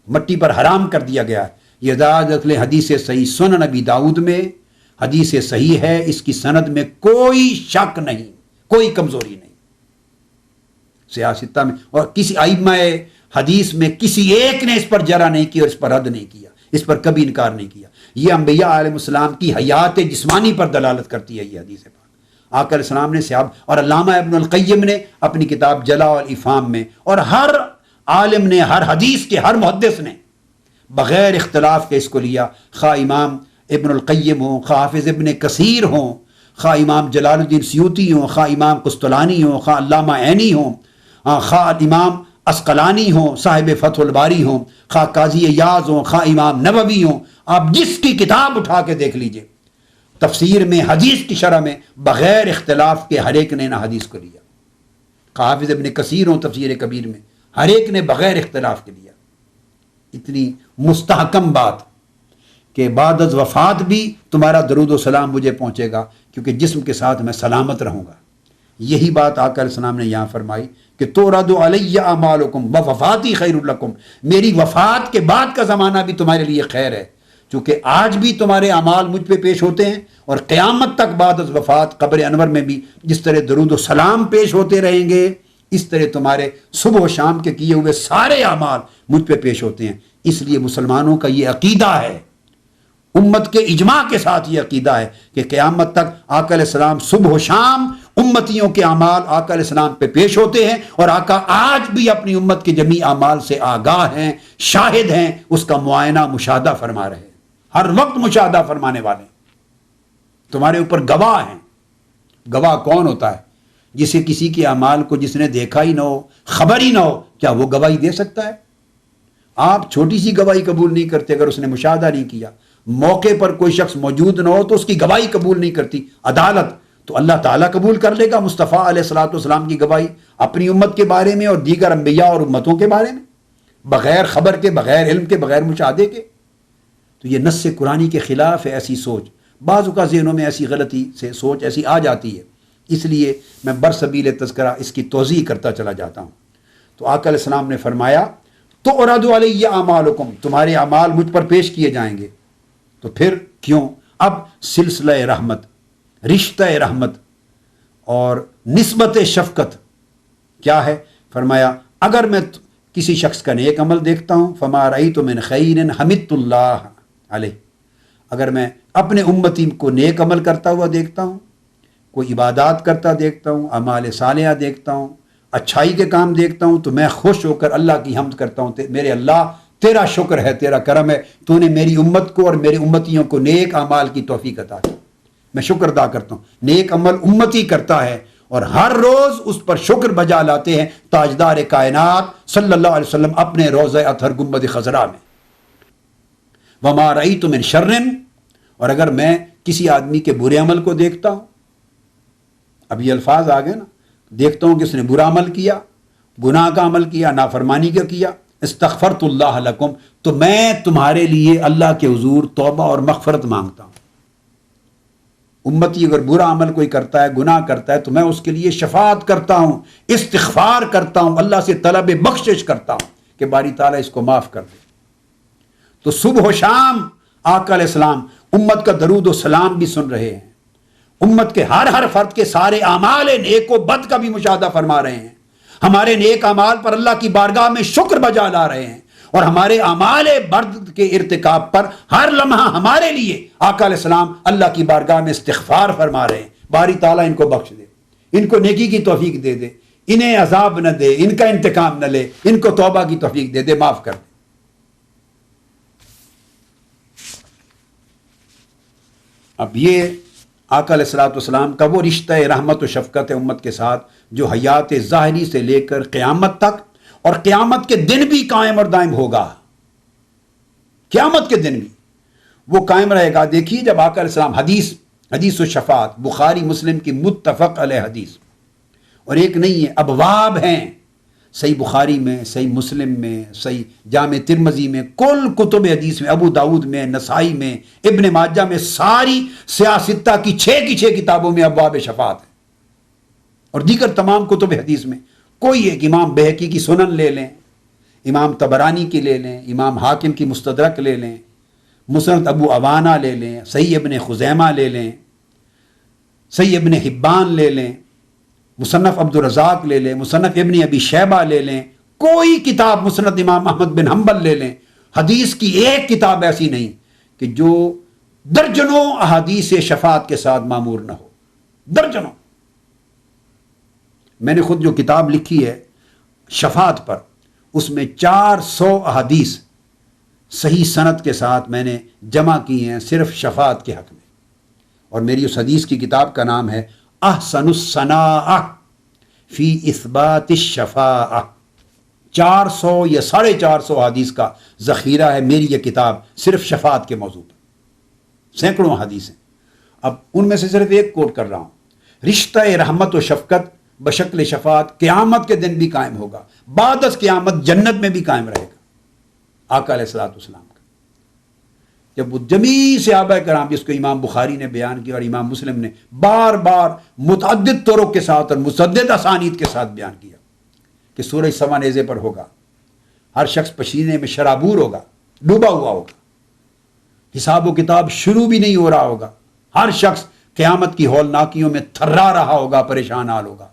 مٹی پر حرام کر دیا گیا ہے. یہ دراصل حدیث صحیح سنن نبی داؤد میں حدیث صحیح ہے، اس کی سند میں کوئی شک نہیں، کوئی کمزوری نہیں. سیاستہ میں اور کسی ائمہ حدیث میں کسی ایک نے اس پر جرا نہیں کیا اور اس پر رد نہیں کیا، اس پر کبھی انکار نہیں کیا. یہ انبیاء علیہ السلام کی حیات جسمانی پر دلالت کرتی ہے یہ حدیث پاک. آقا علیہ السلام نے صحابہ اور علامہ ابن القیم نے اپنی کتاب جلا الافہام میں، اور ہر عالم نے، ہر حدیث کے ہر محدث نے بغیر اختلاف کے اس کو لیا. خواہ امام ابن القیم ہوں، خواہ حافظ ابن کثیر ہوں، خواہ امام جلال الدین سیوطی ہوں، خواہ امام قسطلانی ہوں، خواہ علامہ عینی ہوں، خواہ امام عسقلانی ہوں، صاحب فتح الباری ہوں، خواہ قاضی ایاز ہوں، خواہ امام نووی ہوں. آپ جس کی کتاب اٹھا کے دیکھ لیجئے، تفسیر میں، حدیث کی شرح میں بغیر اختلاف کے ہر ایک نے نہ حدیث کو لیا. حافظ ابن کثیر ہوں تفسیر کبیر میں، ہر ایک نے بغیر اختلاف کے لیا. اتنی مستحکم بات کہ بعد از وفات بھی تمہارا درود و سلام مجھے پہنچے گا کیونکہ جسم کے ساتھ میں سلامت رہوں گا. یہی بات آقا علیہ السلام نے یہاں فرمائی کہ تورد علی اعمالکم وفاتی خیر لکم، میری وفات کے بعد کا زمانہ بھی تمہارے لیے خیر ہے. چونکہ آج بھی تمہارے اعمال مجھ پہ پیش ہوتے ہیں اور قیامت تک بعد از وفات قبر انور میں بھی جس طرح درود و سلام پیش ہوتے رہیں گے، اس طرح تمہارے صبح و شام کے کیے ہوئے سارے اعمال مجھ پہ پیش ہوتے ہیں. اس لیے مسلمانوں کا یہ عقیدہ ہے، امت کے اجماع کے ساتھ یہ عقیدہ ہے کہ قیامت تک آقا علیہ السلام صبح و شام امتیوں کے اعمال آقا علیہ السلام پہ پیش ہوتے ہیں، اور آقا آج بھی اپنی امت کے جمیع اعمال سے آگاہ ہیں، شاہد ہیں، اس کا معائنہ مشاہدہ فرما رہے ہیں، ہر وقت مشاہدہ فرمانے والے ہیں. تمہارے اوپر گواہ ہیں. گواہ کون ہوتا ہے؟ جسے کسی کے اعمال کو جس نے دیکھا ہی نہ ہو، خبر ہی نہ ہو، کیا وہ گواہی دے سکتا ہے؟ آپ چھوٹی سی گواہی قبول نہیں کرتے اگر اس نے مشاہدہ نہیں کیا. موقع پر کوئی شخص موجود نہ ہو تو اس کی گواہی قبول نہیں کرتی عدالت، تو اللہ تعالیٰ قبول کر لے گا مصطفیٰ علیہ الصلوۃ والسلام کی گواہی اپنی امت کے بارے میں اور دیگر انبیاء اور امتوں کے بارے میں، بغیر خبر کے، بغیر علم کے، بغیر مشاہدے کے؟ تو یہ نص قرآنی کے خلاف ہے ایسی سوچ. بعض اوقات ذہنوں میں ایسی غلطی سے سوچ ایسی آ جاتی ہے، اس لیے میں برسبیل تذکرہ اس کی توضیح کرتا چلا جاتا ہوں. تو آقا علیہ السلام نے فرمایا تو اراد علی اعمالکم، تمہارے اعمال مجھ پر پیش کیے جائیں گے. تو پھر کیوں؟ اب سلسلہ رحمت، رشتہ رحمت اور نسبت شفقت کیا ہے؟ فرمایا اگر میں کسی شخص کا نیک عمل دیکھتا ہوں، فما رأیت من خیر حمدت اللہ علیہ، اگر میں اپنے امتی کو نیک عمل کرتا ہوا دیکھتا ہوں، کوئی عبادات کرتا دیکھتا ہوں، اعمال صالحہ دیکھتا ہوں، اچھائی کے کام دیکھتا ہوں، تو میں خوش ہو کر اللہ کی حمد کرتا ہوں، میرے اللہ تیرا شکر ہے، تیرا کرم ہے، تو نے میری امت کو اور میرے امتیوں کو نیک اعمال کی توفیق عطا کی، میں شکر ادا کرتا ہوں. نیک عمل امتی کرتا ہے اور ہر روز اس پر شکر بجا لاتے ہیں تاجدار کائنات صلی اللہ علیہ وسلم اپنے روضہ اطہر گنبد خضرا میں. وما رأیت من شر، اور اگر میں کسی آدمی کے برے عمل کو دیکھتا ہوں، اب یہ الفاظ آ گئے نا، دیکھتا ہوں کہ اس نے برا عمل کیا، گناہ کا عمل کیا، نافرمانی کا کیا، استغفرت اللہ لکم، تو میں تمہارے لیے اللہ کے حضور توبہ اور مغفرت مانگتا ہوں. امتی اگر برا عمل کوئی کرتا ہے، گناہ کرتا ہے، تو میں اس کے لیے شفاعت کرتا ہوں، استغفار کرتا ہوں، اللہ سے طلب بخشش کرتا ہوں کہ باری تعالیٰ اس کو معاف کر دے. تو صبح و شام آقا علیہ السلام امت کا درود و سلام بھی سن رہے ہیں، امت کے ہر فرد کے سارے اعمال نیک و بد کا بھی مشاہدہ فرما رہے ہیں، ہمارے نیک اعمال پر اللہ کی بارگاہ میں شکر بجا لا رہے ہیں، اور ہمارے اعمال برد کے ارتکاب پر ہر لمحہ ہمارے لیے آقا علیہ السلام اللہ کی بارگاہ میں استغفار فرما رہے ہیں. باری تعالیٰ ان کو بخش دے، ان کو نیکی کی توفیق دے دے، انہیں عذاب نہ دے، ان کا انتقام نہ لے، ان کو توبہ کی توفیق دے دے، معاف کر دے. اب یہ آقا علیہ الصلوۃ والسلام کا وہ رشتہ رحمت و شفقت امت کے ساتھ جو حیات ظاہری سے لے کر قیامت تک اور قیامت کے دن بھی قائم اور دائم ہوگا، قیامت کے دن بھی وہ قائم رہے گا۔ دیکھیے جب آقا علیہ السلام حدیث و شفاعت بخاری مسلم کی متفق علیہ حدیث، اور ایک نہیں ہے، ابواب ہیں صحیح بخاری میں، صحیح مسلم میں، صحیح جامع ترمذی میں، کل کتب حدیث میں، ابو داؤد میں، نسائی میں، ابن ماجہ میں، ساری سیاستہ کی 6 کی 6 کتابوں میں ابواب شفاعت ہے، اور دیگر تمام کتب حدیث میں۔ کوئی ایک امام بہقی کی سنن لے لیں، امام طبرانی کی لے لیں، امام حاکم کی مستدرک لے لیں، مسند ابو عوانہ لے لیں، صحیح ابن خزیمہ لے لیں، صحیح ابن حبان لے لیں، مصنف عبد الرزاق لے لیں، مصنف ابن ابی شیبہ لے لیں، کوئی کتاب مسند امام احمد بن حنبل لے لیں، حدیث کی ایک کتاب ایسی نہیں کہ جو درجنوں احادیث شفاعت کے ساتھ معمور نہ ہو، درجنوں۔ میں نے خود جو کتاب لکھی ہے شفاعت پر، اس میں 400 احادیث صحیح سند کے ساتھ میں نے جمع کی ہیں صرف شفاعت کے حق میں، اور میری اس حدیث کی کتاب کا نام ہے احسن الصناعہ فی اثبات الشفاعہ۔ 400 یا 450 حدیث کا ذخیرہ ہے میری یہ کتاب صرف شفاعت کے موضوع پر، سینکڑوں حدیث ہیں۔ اب ان میں سے صرف ایک کوٹ کر رہا ہوں، رشتہ رحمت و شفقت بشکل شفاعت قیامت کے دن بھی قائم ہوگا، بعد از قیامت جنت میں بھی قائم رہے گا۔ آقا علیہ الصلوۃ والسلام کا جب وہ جمیع صحابہ کرام، جس کو امام بخاری نے بیان کیا اور امام مسلم نے بار بار متعدد طرق کے ساتھ اور متعدد اسانید کے ساتھ بیان کیا کہ سورج سما نیزے پر ہوگا، ہر شخص پسینے میں شرابور ہوگا، ڈوبا ہوا ہوگا، حساب و کتاب شروع بھی نہیں ہو رہا ہوگا، ہر شخص قیامت کی ہولناکیوں میں تھرا رہا ہوگا، پریشان حال ہوگا،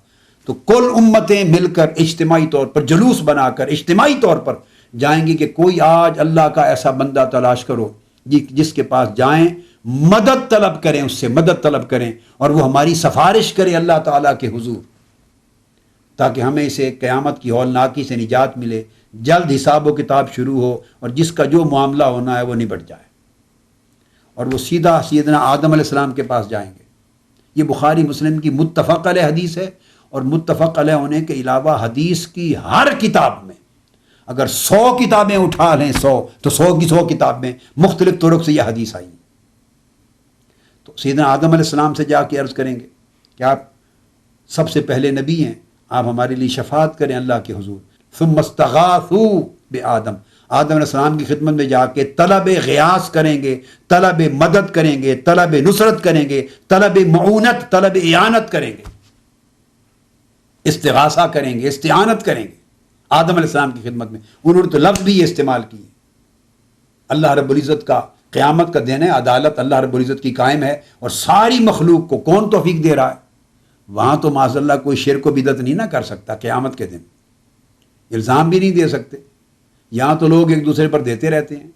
تو کل امتیں مل کر اجتماعی طور پر جلوس بنا کر اجتماعی طور پر جائیں گی کہ کوئی آج اللہ کا ایسا بندہ تلاش کرو جس کے پاس جائیں، مدد طلب کریں، اس سے مدد طلب کریں، اور وہ ہماری سفارش کرے اللہ تعالیٰ کے حضور، تاکہ ہمیں اسے قیامت کی ہولناکی سے نجات ملے، جلد حساب و کتاب شروع ہو، اور جس کا جو معاملہ ہونا ہے وہ نبٹ جائے، اور وہ سیدھا سیدنا آدم علیہ السلام کے پاس جائیں گے۔ یہ بخاری مسلم کی متفق علیہ حدیث ہے، اور متفق علیہ ہونے کے علاوہ حدیث کی ہر کتاب میں اگر 100 کتابیں اٹھا لیں، 100 تو 100 کی 100 کتاب میں مختلف طرق سے یہ حدیث آئی۔ تو سیدنا آدم علیہ السلام سے جا کے عرض کریں گے کہ آپ سب سے پہلے نبی ہیں، آپ ہمارے لیے شفاعت کریں اللہ کے حضور۔ ثم استغاثوا بآدم، آدم علیہ السلام کی خدمت میں جا کے طلب غیاث کریں گے، طلب مدد کریں گے، طلب نصرت کریں گے، طلب معونت، طلب اعانت کریں گے، استغاثہ کریں گے، استعانت کریں گے آدم علیہ السلام کی خدمت میں۔ انہوں نے تو لفظ بھی یہ استعمال کی۔ اللہ رب العزت کا قیامت کا دن ہے، عدالت اللہ رب العزت کی قائم ہے، اور ساری مخلوق کو کون توفیق دے رہا ہے؟ وہاں تو معاذ اللہ کوئی شرک و بدعت نہیں نہ کر سکتا، قیامت کے دن الزام بھی نہیں دے سکتے۔ یہاں تو لوگ ایک دوسرے پر دیتے رہتے ہیں،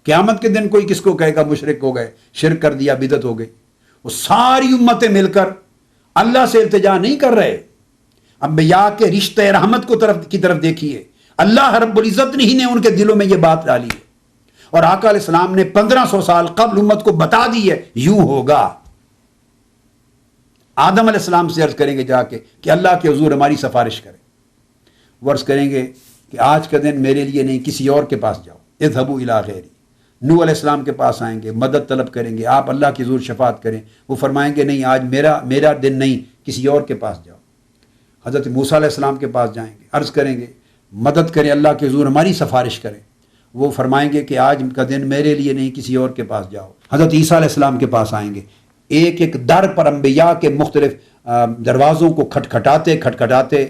قیامت کے دن کوئی کس کو کہے گا مشرک ہو گئے، شرک کر دیا، بدعت ہو گئی؟ وہ ساری امتیں مل کر اللہ سے التجا نہیں کر رہے۔ انبیاء کے رشتہ رحمت کی طرف دیکھیے، اللہ رب العزت نے ہی نے ان کے دلوں میں یہ بات ڈالی ہے، اور آقا علیہ السلام نے 1500 سال قبل امت کو بتا دی ہے یوں ہوگا۔ آدم علیہ السلام سے عرض کریں گے جا کے کہ اللہ کے حضور ہماری سفارش کرے، وہ عرض کریں گے کہ آج کا دن میرے لیے نہیں، کسی اور کے پاس جاؤ، اذهبوا الی غیری۔ نوح علیہ السلام کے پاس آئیں گے، مدد طلب کریں گے، آپ اللہ کے حضور شفاعت کریں، وہ فرمائیں گے نہیں آج میرا دن نہیں، کسی اور کے پاس جاؤ۔ حضرت موسیٰ علیہ السلام کے پاس جائیں گے، عرض کریں گے مدد کریں اللہ کے حضور ہماری سفارش کریں، وہ فرمائیں گے کہ آج کا دن میرے لیے نہیں، کسی اور کے پاس جاؤ۔ حضرت عیسیٰ علیہ السلام کے پاس آئیں گے، ایک ایک در پر انبیاء کے مختلف دروازوں کو کھٹکھٹاتے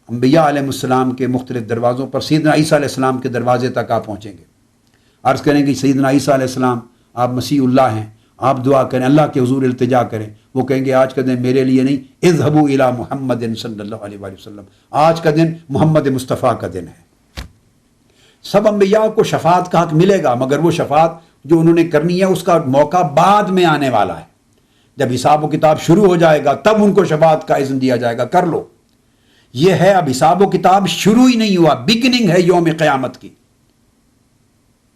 انبیاء علیہ السلام کے مختلف دروازوں پر سیدنا عیسیٰ علیہ السلام کے دروازے تک آپ پہنچیں گے، عرض کریں گے سیدنا عیسیٰ علیہ السلام آپ مسیح اللہ ہیں، آپ دعا کریں، اللہ کے حضور التجا کریں۔ وہ کہیں گے آج کا دن میرے لیے نہیں، اذهبوا الی محمد صلی اللہ علیہ وآلہ وسلم، آج کا دن محمد مصطفیٰ کا دن ہے۔ سب انبیاء کو شفاعت کا حق ملے گا، مگر وہ شفاعت جو انہوں نے کرنی ہے اس کا موقع بعد میں آنے والا ہے، جب حساب و کتاب شروع ہو جائے گا تب ان کو شفاعت کا اذن دیا جائے گا، کر لو۔ یہ ہے اب حساب و کتاب شروع ہی نہیں ہوا، بگننگ ہے یوم قیامت کی۔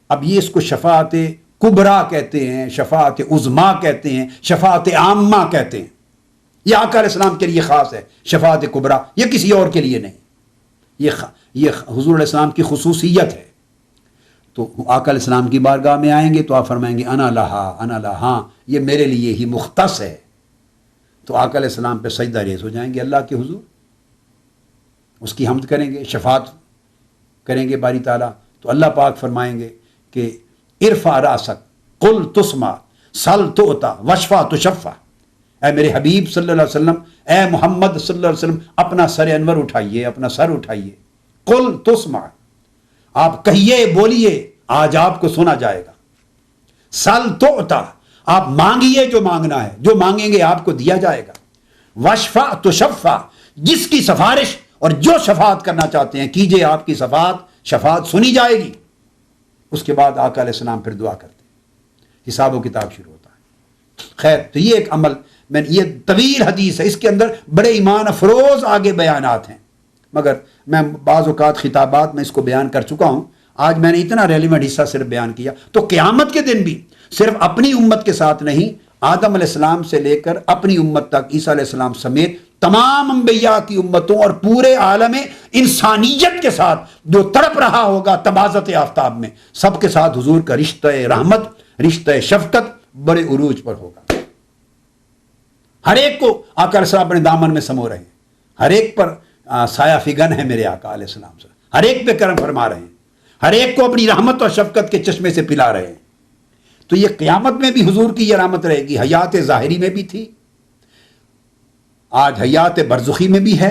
اب یہ اس کو شفاعت کبریٰ کہتے ہیں، شفاعت عظمیٰ کہتے ہیں، شفاعت عامہ کہتے ہیں۔ یہ آقا علیہ السلام کے لیے خاص ہے شفاعت کبریٰ، یہ کسی اور کے لیے نہیں۔ یہ حضور علیہ السلام کی خصوصیت ہے۔ تو آقا علیہ السلام کی بارگاہ میں آئیں گے تو آپ فرمائیں گے انا لہا، یہ میرے لیے ہی مختص ہے۔ تو آقا علیہ السلام پہ سجدہ ریز ہو جائیں گے اللہ کے حضور، اس کی حمد کریں گے، شفاعت کریں گے باری تعالیٰ۔ تو اللہ پاک فرمائیں گے کہ ارفع راسک قل تسمع سل تؤتا وشفع تشفع، اے میرے حبیب صلی اللہ علیہ وسلم، اے محمد صلی اللہ علیہ وسلم، اپنا سر انور اٹھائیے، اپنا سر اٹھائیے، قل تسمع، آپ کہیے، بولیے، آج آپ کو سنا جائے گا۔ سل تؤتا، آپ مانگیے جو مانگنا ہے، جو مانگیں گے آپ کو دیا جائے گا۔ وشفع تشفع، جس کی سفارش اور جو شفاعت کرنا چاہتے ہیں کیجئے، آپ کی شفاعت سنی جائے گی۔ اس کے بعد آقا علیہ السلام پھر دعا کرتے ہیں، حساب و کتاب شروع ہوتا ہے۔ خیر، تو یہ ایک عمل، یہ طویل حدیث ہے، اس کے اندر بڑے ایمان افروز آگے بیانات ہیں، مگر میں بعض اوقات خطابات میں اس کو بیان کر چکا ہوں، آج میں نے اتنا ریلیونٹ حصہ صرف بیان کیا۔ تو قیامت کے دن بھی صرف اپنی امت کے ساتھ نہیں، آدم علیہ السلام سے لے کر اپنی امت تک، عیسیٰ علیہ السلام سمیت تمام انبیاء کی امتوں اور پورے عالم انسانیت کے ساتھ جو تڑپ رہا ہوگا تباذت آفتاب میں، سب کے ساتھ حضور کا رشتہ رحمت، رشتہ شفقت بڑے عروج پر ہوگا۔ ہر ایک کو آقا علیہ السلام اپنے دامن میں سمو رہے ہیں، ہر ایک پر سایہ فگن ہے میرے آقا علیہ السلام سے، ہر ایک پہ کرم فرما رہے ہیں، ہر ایک کو اپنی رحمت اور شفقت کے چشمے سے پلا رہے ہیں۔ تو یہ قیامت میں بھی حضور کی یہ رحمت رہے گی، حیات ظاہری میں بھی تھی، آج حیات برزخی میں بھی ہے،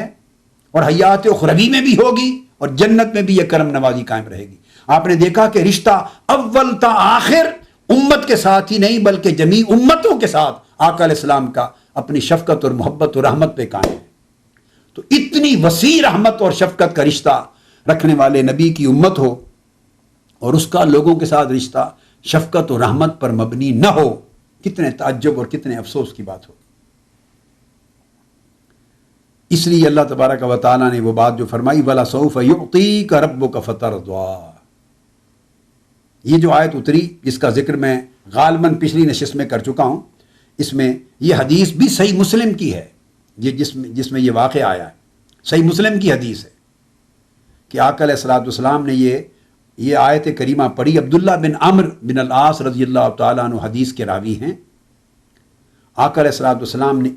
اور حیات اخروی میں بھی ہوگی، اور جنت میں بھی یہ کرم نوازی قائم رہے گی۔ آپ نے دیکھا کہ رشتہ اول تا آخر امت کے ساتھ ہی نہیں بلکہ جمیع امتوں کے ساتھ آقا علیہ السلام کا اپنی شفقت اور محبت اور رحمت پہ قائم ہے۔ تو اتنی وسیع رحمت اور شفقت کا رشتہ رکھنے والے نبی کی امت ہو، اور اس کا لوگوں کے ساتھ رشتہ شفقت و رحمت پر مبنی نہ ہو، کتنے تعجب اور کتنے افسوس کی بات ہو۔ اس لیے اللہ تبارک و تعالیٰ نے وہ بات جو فرمائی وَلَسَوْفَ يُعْطِيكَ رَبُّكَ فَتَرْضَىٰ، یہ جو آیت اتری جس کا ذکر میں غالباً پچھلی نشست میں کر چکا ہوں، اس میں یہ حدیث بھی صحیح مسلم کی ہے، جس میں یہ واقعہ آیا ہے، صحیح مسلم کی حدیث ہے کہ آقا علیہ السلام نے یہ آیت کریمہ پڑھی۔ عبداللہ بن عمرو بن العاص رضی اللہ تعالیٰ عنہ حدیث کے راوی ہیں۔ آقا علیہ السلام نے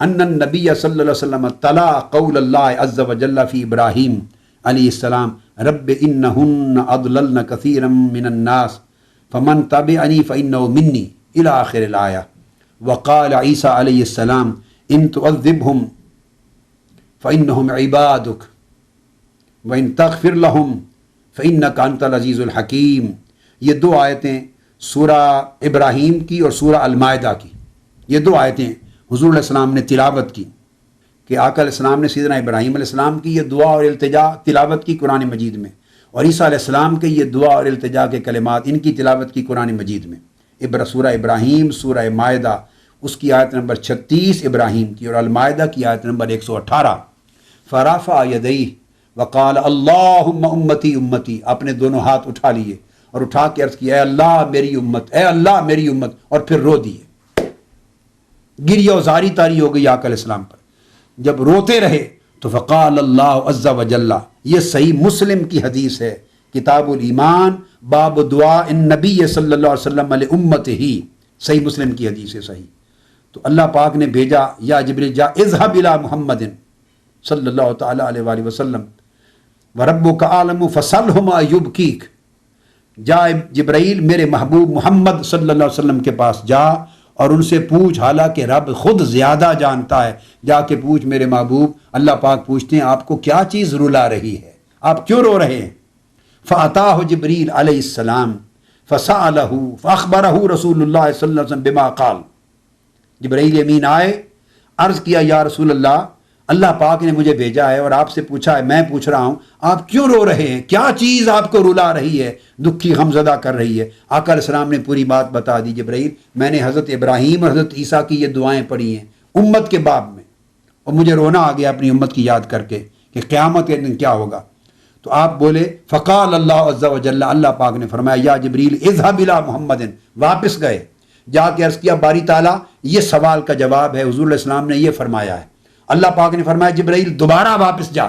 ان النبی صلی اللہ علیہ وسلم تلا قول اللہ عز وجل فی ابراہیم علیہ السلام رب انہن اضللن کثیرا من الناس فمن تبعنی فانہ منی الی آخر الآیہ، وقال عیسیٰ علیہ السلام ان تعذبہم فانہم عبادک وان تغفر لہم فإنک انت العزیز الحکیم۔ یہ دو آیتیں سورہ ابراہیم کی اور سورہ المائدہ کی، یہ دو آیتیں حضور علیہ السلام نے تلاوت کی کہ آقا علیہ السلام نے سیدنا ابراہیم علیہ السلام کی یہ دعا اور التجا تلاوت کی قرآن مجید میں، اور عیسیٰ علیہ السلام کے یہ دعا اور التجا کے کلمات ان کی تلاوت کی قرآن مجید میں۔ سورہ ابراہیم، سورہ مائدہ اس کی آیت نمبر 36 ابراہیم کی، اور المائدہ کی آیت نمبر 118 فرافع یدیہ وقال اللہم امتی امتی، اپنے دونوں ہاتھ اٹھا لیے اور اٹھا کے عرض کیا اے اللہ میری امت، اے اللہ میری امت، اور پھر رو دیے، گریہ و زاری تاری ہو گئی آقا علیہ السلام پر۔ جب روتے رہے تو فقال اللہ عز وجل، یہ صحیح مسلم کی حدیث ہے، کتاب الایمان باب دعا النبی صلی اللہ علیہ وسلم علی امت ہی، صحیح مسلم کی حدیث ہے صحیح۔ تو اللہ پاک نے بھیجا یا جبریل جا اذهب الى محمد صلی اللہ تعالی علیہ وآلہ وسلم وربک عالم فصلہ ما یبکیک، جا جبرائیل میرے محبوب محمد صلی اللہ علیہ وسلم کے پاس جا اور ان سے پوچھ، حالانکہ رب خود زیادہ جانتا ہے، جا کے پوچھ میرے محبوب۔ اللہ پاک پوچھتے ہیں آپ کو کیا چیز رلا رہی ہے، آپ کیوں رو رہے ہیں؟ فاتاہ جبریل علیہ السلام فسألہ فاخبرہ رسول اللہ صلی اللہ علیہ وسلم بما قال، جبرائیل امین آئے، عرض کیا یا رسول اللہ، اللہ پاک نے مجھے بھیجا ہے اور آپ سے پوچھا ہے، میں پوچھ رہا ہوں آپ کیوں رو رہے ہیں، کیا چیز آپ کو رلا رہی ہے، دکھی غمزدہ کر رہی ہے؟ آقا علیہ السلام نے پوری بات بتا دی، جبرائیل میں نے حضرت ابراہیم اور حضرت عیسیٰ کی یہ دعائیں پڑھی ہیں امت کے باب میں، اور مجھے رونا آ گیا اپنی امت کی یاد کر کے کہ قیامت کے دن کیا ہوگا۔ تو آپ بولے فقال اللہ عز وجل، اللہ پاک نے فرمایا یا جبریل اذهب الى محمد، واپس گئے جا کے عرض کیا باری تعالیٰ یہ سوال کا جواب ہے، حضور علیہ السلام نے یہ فرمایا ہے۔ اللہ پاک نے فرمایا جبرائیل دوبارہ واپس جا،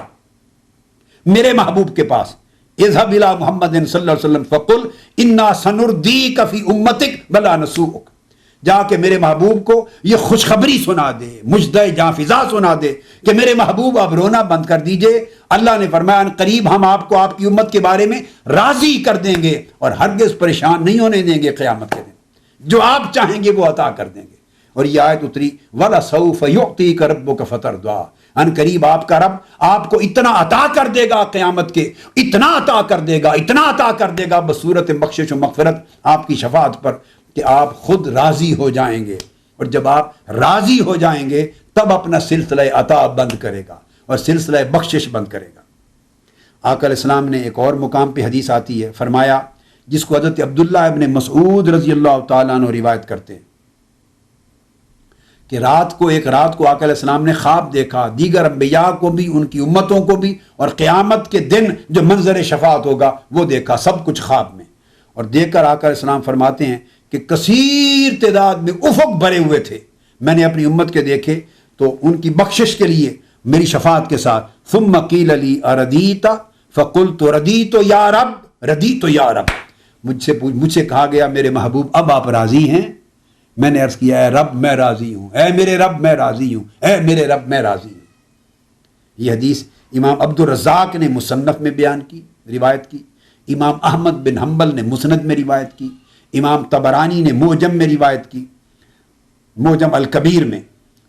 میرے محبوب کے پاس، اذهب الى محمد صلی اللہ علیہ وسلم فقل انا سنردیک فی امتک ولا نسوءک، جا کے میرے محبوب کو یہ خوشخبری سنا دے، مجدہ جاں فضا سنا دے کہ میرے محبوب آپ رونا بند کر دیجئے، اللہ نے فرمایا ان قریب ہم آپ کو آپ کی امت کے بارے میں راضی کر دیں گے اور ہرگز پریشان نہیں ہونے دیں گے قیامت کے دن، جو آپ چاہیں گے وہ عطا کر دیں گے۔ اور یہ آیت اتری وَلَسَوْفَ يُعْطِيكَ رَبُّكَ فَتَرْضَىٰ، ان قریب آپ کا رب آپ کو اتنا عطا کر دے گا قیامت کے، اتنا عطا کر دے گا، اتنا عطا کر دے گا بصورت بخشش و مغفرت آپ کی شفاعت پر کہ آپ خود راضی ہو جائیں گے، اور جب آپ راضی ہو جائیں گے تب اپنا سلسلہ عطا بند کرے گا اور سلسلہ بخشش بند کرے گا۔ آقا علیہ السلام نے ایک اور مقام پہ حدیث آتی ہے، فرمایا جس کو حضرت عبداللہ ابن مسعود رضی اللہ تعالیٰ عنہ روایت کرتے ہیں کہ ایک رات کو آقا علیہ السلام نے خواب دیکھا، دیگر انبیاء کو بھی، ان کی امتوں کو بھی، اور قیامت کے دن جو منظر شفاعت ہوگا وہ دیکھا، سب کچھ خواب میں۔ اور دیکھ کر آقا علیہ السلام فرماتے ہیں کہ کثیر تعداد میں افق بھرے ہوئے تھے، میں نے اپنی امت کے دیکھے تو ان کی بخشش کے لیے میری شفاعت کے ساتھ ثم قیل لی اردیت فقلت ردیت یا رب، ردیت یا رب، مجھ سے کہا گیا میرے محبوب اب آپ راضی ہیں؟ میں نے عرض کیا اے رب میں راضی ہوں، اے میرے رب میں راضی ہوں، اے میرے رب میں راضی ہوں۔ یہ حدیث امام عبد الرزاق نے مصنف میں بیان کی، روایت کی، امام احمد بن حنبل نے مسند میں روایت کی، امام طبرانی نے معجم میں روایت کی، معجم الکبیر میں،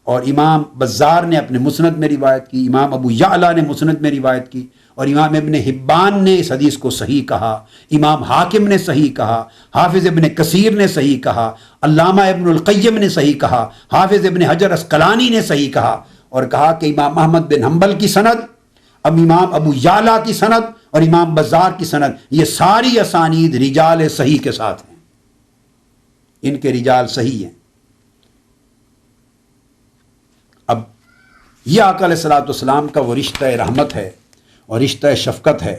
اور امام بزار نے اپنے مسند میں روایت کی، امام ابو یعلا نے مسند میں روایت کی، اور امام ابن حبان نے اس حدیث کو صحیح کہا، امام حاکم نے صحیح کہا، حافظ ابن کثیر نے صحیح کہا، علامہ ابن القیم نے صحیح کہا، حافظ ابن حجر اسقلانی نے صحیح کہا، اور کہا کہ امام احمد بن حنبل کی سند، اب امام ابو یعلا کی سند اور امام بزار کی سند، یہ ساری اسانید رجال صحیح کے ساتھ ہیں، ان کے رجال صحیح ہیں۔ اب یہ آقا علیہ الصلوۃ والسلام کا وہ رشتہ رحمت ہے اور رشتہ شفقت ہے۔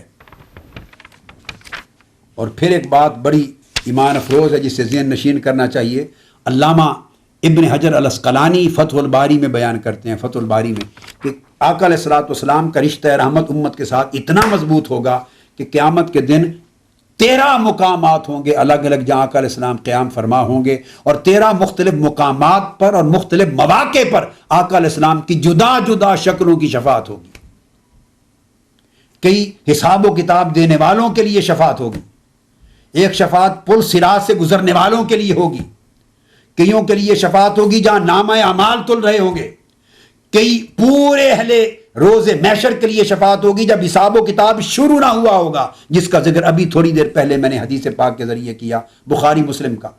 اور پھر ایک بات بڑی ایمان افروز ہے جسے ذہن نشین کرنا چاہیے، علامہ ابن حجر الاسقلانی فتح الباری میں بیان کرتے ہیں، فتح الباری میں، کہ آقا علیہ الصلوۃ والسلام کا رشتہ رحمت امت کے ساتھ اتنا مضبوط ہوگا کہ قیامت کے دن 13 مقامات ہوں گے الگ الگ جہاں آقا علیہ السلام قیام فرما ہوں گے، اور 13 مختلف مقامات پر اور مختلف مواقع پر آقا علیہ السلام کی جدا جدا شکلوں کی شفاعت ہوگی۔ کئی حساب و کتاب دینے والوں کے لیے شفاعت ہوگی، ایک شفاعت پل صراط سے گزرنے والوں کے لیے ہوگی، کئیوں کے لیے شفاعت ہوگی جہاں نامہ اعمال تل رہے ہوں گے، کئی پورے اہل روز محشر کے لیے شفاعت ہوگی جب حساب و کتاب شروع نہ ہوا ہوگا، جس کا ذکر ابھی تھوڑی دیر پہلے میں نے حدیث پاک کے ذریعے کیا، بخاری مسلم کا۔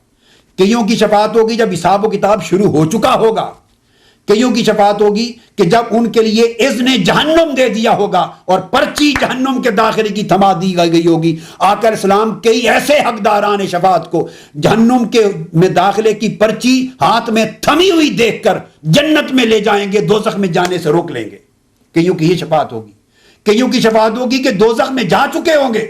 کئیوں کی شفاعت ہوگی جب حساب و کتاب شروع ہو چکا ہوگا، کئیوں کی شفاعت ہوگی کہ جب ان کے لیے اذن جہنم دے دیا ہوگا اور پرچی جہنم کے داخلے کی تھما دی گئی ہوگی۔ آقا علیہ السلام کئی ایسے حقداران شفاعت کو جہنم کے میں داخلے کی پرچی ہاتھ میں تھمی ہوئی دیکھ کر جنت میں لے جائیں گے، دوزخ میں جانے سے روک لیں گے۔ کئیوں کی یہ شفاعت ہوگی۔ کئیوں کی شفاعت ہوگی کہ دوزخ میں جا چکے ہوں گے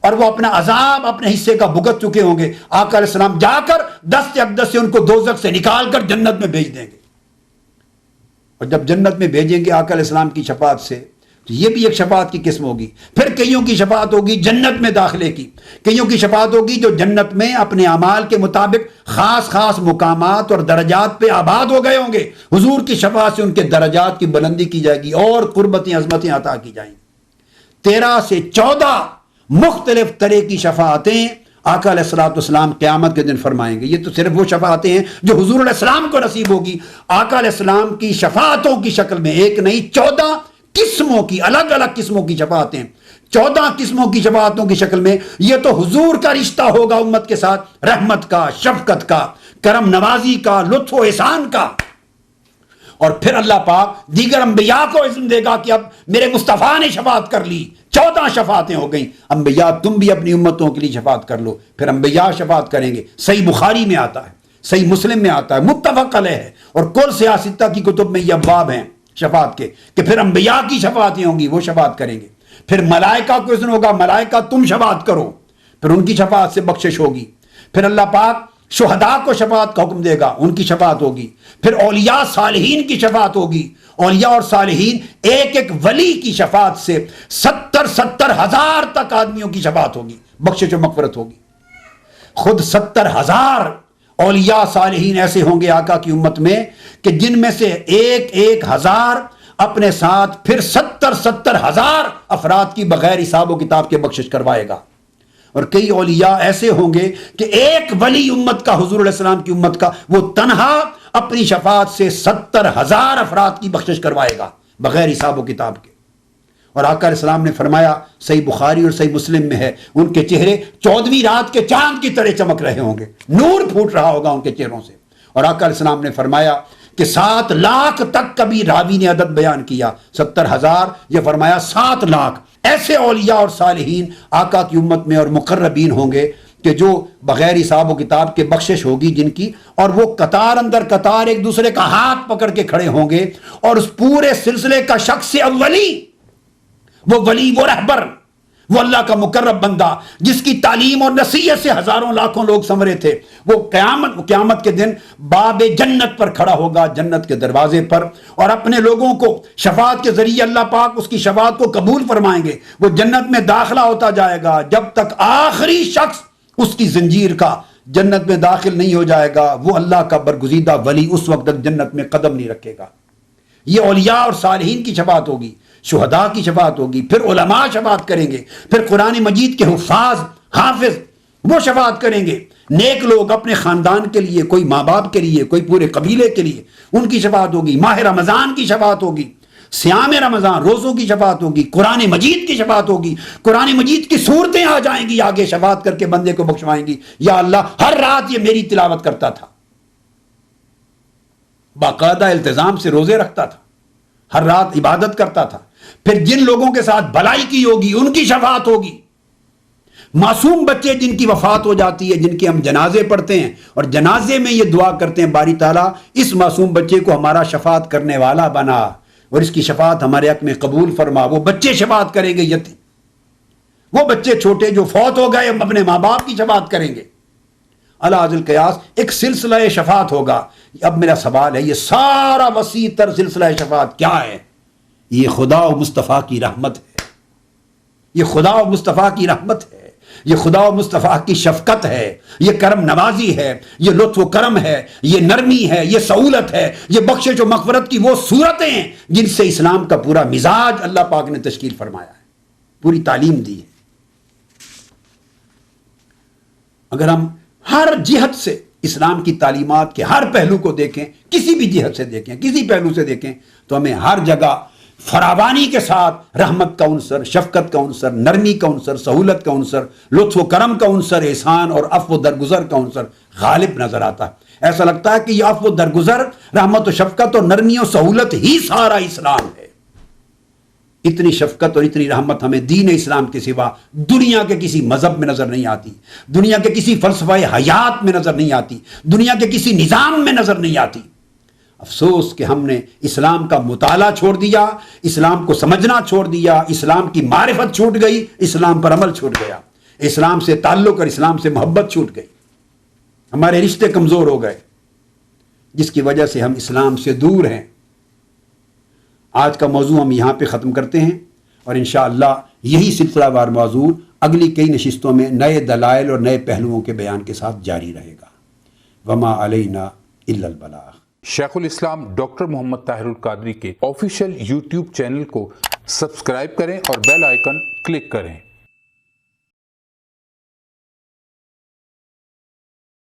اور وہ اپنا عذاب اپنے حصے کا بھگت چکے ہوں گے، آقا علیہ السلام جا کر دست اقدس سے ان کو دوزخ سے نکال کر جنت میں بھیج دیں گے، اور جب جنت میں بھیجیں گے آقا علیہ السلام کی شفاعت سے، تو یہ بھی ایک شفاعت کی قسم ہوگی۔ پھر کئیوں کی شفاعت ہوگی جنت میں داخلے کی، کئیوں کی شفاعت ہوگی جو جنت میں اپنے اعمال کے مطابق خاص خاص مقامات اور درجات پہ آباد ہو گئے ہوں گے، حضور کی شفاعت سے ان کے درجات کی بلندی کی جائے گی اور قربتیں عظمتیں عطا کی جائیں گی۔ 13 سے 14 مختلف طرح کی شفاعتیں آقا علیہ الصلوۃ والسلام قیامت کے دن فرمائیں گے۔ یہ تو صرف وہ شفاعتیں ہیں جو حضور علیہ السلام کو نصیب ہوگی۔ آقا علیہ السلام کی شفاعتوں کی شکل میں ایک نہیں 14 قسموں کی، الگ الگ قسموں کی شفاعتیں، 14 قسموں کی شفاعتوں کی شکل میں۔ یہ تو حضور کا رشتہ ہوگا امت کے ساتھ، رحمت کا، شفقت کا، کرم نوازی کا، لطف و احسان کا، اور پھر اللہ پاک دیگر انبیاء کو اذن دے گا کہ اب میرے مصطفیٰ نے شفاعت کر لی، 14 شفاعتیں ہو گئیں، انبیاء تم بھی اپنی امتوں کے لیے شفاعت کر لو۔ پھر انبیاء شفاعت کریں گے، صحیح بخاری میں آتا ہے، صحیح مسلم میں آتا ہے، متفق علیہ ہے، اور کل سیاستہ کی کتب میں یہ ابواب ہیں شفاعت کے، کہ پھر انبیاء کی شفاعتیں ہوں گی، وہ شفاعت کریں گے۔ پھر ملائکہ کو اذن ہوگا، ملائکہ تم شفاعت کرو، پھر ان کی شفاعت سے بخشش ہوگی۔ پھر اللہ پاک شہداء کو شفاعت کا حکم دے گا، ان کی شفاعت ہوگی. پھر اولیاء صالحین کی شفاعت ہوگی. اولیاء اور صالحین ایک ایک ولی کی شفاعت سے 70,000 تک آدمیوں کی شفاعت ہوگی، بخشش و مغفرت ہوگی. خود 70,000 اولیاء صالحین ایسے ہوں گے آقا کی امت میں کہ جن میں سے 1,000 اپنے ساتھ پھر 70,000 افراد کی بغیر حساب و کتاب کے بخشش کروائے گا. اور کئی اولیاء ایسے ہوں گے کہ ایک ولی امت کا، حضور علیہ السلام کی امت کا، وہ تنہا اپنی شفاعت سے 70,000 افراد کی بخشش کروائے گا بغیر حساب و کتاب کے. اور آقا علیہ السلام نے فرمایا، صحیح بخاری اور صحیح مسلم میں ہے، ان کے چہرے 14ویں رات کے چاند کی طرح چمک رہے ہوں گے، نور پھوٹ رہا ہوگا ان کے چہروں سے. اور آقا علیہ السلام نے فرمایا کہ 7 لاکھ تک کبھی راوی نے عدد بیان کیا، 70,000 یہ فرمایا 7 لاکھ ایسے اولیاء اور صالحین آقا کی امت میں اور مقربین ہوں گے کہ جو بغیر حساب و کتاب کے بخشش ہوگی جن کی، اور وہ قطار اندر قطار ایک دوسرے کا ہاتھ پکڑ کے کھڑے ہوں گے. اور اس پورے سلسلے کا شخص اولی، وہ ولی، وہ رہبر، وہ اللہ کا مقرب بندہ جس کی تعلیم اور نصیحت سے ہزاروں لاکھوں لوگ سنورے تھے، وہ قیامت کے دن باب جنت پر کھڑا ہوگا، جنت کے دروازے پر، اور اپنے لوگوں کو شفاعت کے ذریعے اللہ پاک اس کی شفاعت کو قبول فرمائیں گے. وہ جنت میں داخلہ ہوتا جائے گا جب تک آخری شخص اس کی زنجیر کا جنت میں داخل نہیں ہو جائے گا، وہ اللہ کا برگزیدہ ولی اس وقت تک جنت میں قدم نہیں رکھے گا. یہ اولیاء اور صالحین کی شفاعت ہوگی، شہداء کی شفاعت ہوگی، پھر علماء شفاعت کریں گے، پھر قرآن مجید کے حفاظ، حافظ وہ شفاعت کریں گے. نیک لوگ اپنے خاندان کے لیے، کوئی ماں باپ کے لیے، کوئی پورے قبیلے کے لیے، ان کی شفاعت ہوگی. ماہ رمضان کی شفاعت ہوگی، صیام رمضان روزوں کی شفاعت ہوگی، قرآن مجید کی شفاعت ہوگی. قرآن مجید کی صورتیں آ جائیں گی آگے، شفاعت کر کے بندے کو بخشوائیں گی. یا اللہ ہر رات یہ میری تلاوت کرتا تھا، باقاعدہ التزام سے روزے رکھتا تھا، ہر رات عبادت کرتا تھا. پھر جن لوگوں کے ساتھ بھلائی کی ہوگی ان کی شفاعت ہوگی. معصوم بچے جن کی وفات ہو جاتی ہے، جن کے ہم جنازے پڑھتے ہیں اور جنازے میں یہ دعا کرتے ہیں، باری تعالیٰ اس معصوم بچے کو ہمارا شفاعت کرنے والا بنا اور اس کی شفاعت ہمارے حق میں قبول فرما. وہ بچے شفاعت کریں گے، یتیم، وہ بچے چھوٹے جو فوت ہو گئے اپنے ماں باپ کی شفاعت کریں گے. علی ذی القیاس ایک سلسلہ شفاعت ہوگا. اب میرا سوال ہے، یہ سارا وسیع تر سلسلہ شفاعت کیا ہے؟ یہ خدا و مصطفیٰ کی رحمت ہے، یہ خدا و مصطفیٰ کی رحمت ہے، یہ خدا و مصطفیٰ کی شفقت ہے، یہ کرم نوازی ہے، یہ لطف و کرم ہے، یہ نرمی ہے، یہ سہولت ہے، یہ بخشش و مغفرت کی وہ صورتیں ہیں جن سے اسلام کا پورا مزاج اللہ پاک نے تشکیل فرمایا ہے، پوری تعلیم دی ہے. اگر ہم ہر جہت سے اسلام کی تعلیمات کے ہر پہلو کو دیکھیں، کسی بھی جہت سے دیکھیں، کسی پہلو سے دیکھیں، تو ہمیں ہر جگہ فراوانی کے ساتھ رحمت کا عنصر، شفقت کا عنصر، نرمی کا عنصر، سہولت کا عنصر، لطف و کرم کا عنصر، احسان اور عفو و درگزر کا عنصر غالب نظر آتا ہے. ایسا لگتا ہے کہ یہ عفو و درگزر، رحمت و شفقت اور نرمی و سہولت ہی سارا اسلام ہے. اتنی شفقت اور اتنی رحمت ہمیں دین اسلام کے سوا دنیا کے کسی مذہب میں نظر نہیں آتی، دنیا کے کسی فلسفہ حیات میں نظر نہیں آتی، دنیا کے کسی نظام میں نظر نہیں آتی. افسوس کہ ہم نے اسلام کا مطالعہ چھوڑ دیا، اسلام کو سمجھنا چھوڑ دیا، اسلام کی معرفت چھوٹ گئی، اسلام پر عمل چھوٹ گیا، اسلام سے تعلق اور اسلام سے محبت چھوٹ گئی، ہمارے رشتے کمزور ہو گئے، جس کی وجہ سے ہم اسلام سے دور ہیں. آج کا موضوع ہم یہاں پہ ختم کرتے ہیں اور انشاءاللہ یہی سلسلہ وار موضوع اگلی کئی نشستوں میں نئے دلائل اور نئے پہلوؤں کے بیان کے ساتھ جاری رہے گا. وما علینا الا البلاغ. شیخ الاسلام ڈاکٹر محمد طاہر القادری کے آفیشیل یوٹیوب چینل کو سبسکرائب کریں اور بیل آئیکن کلک کریں.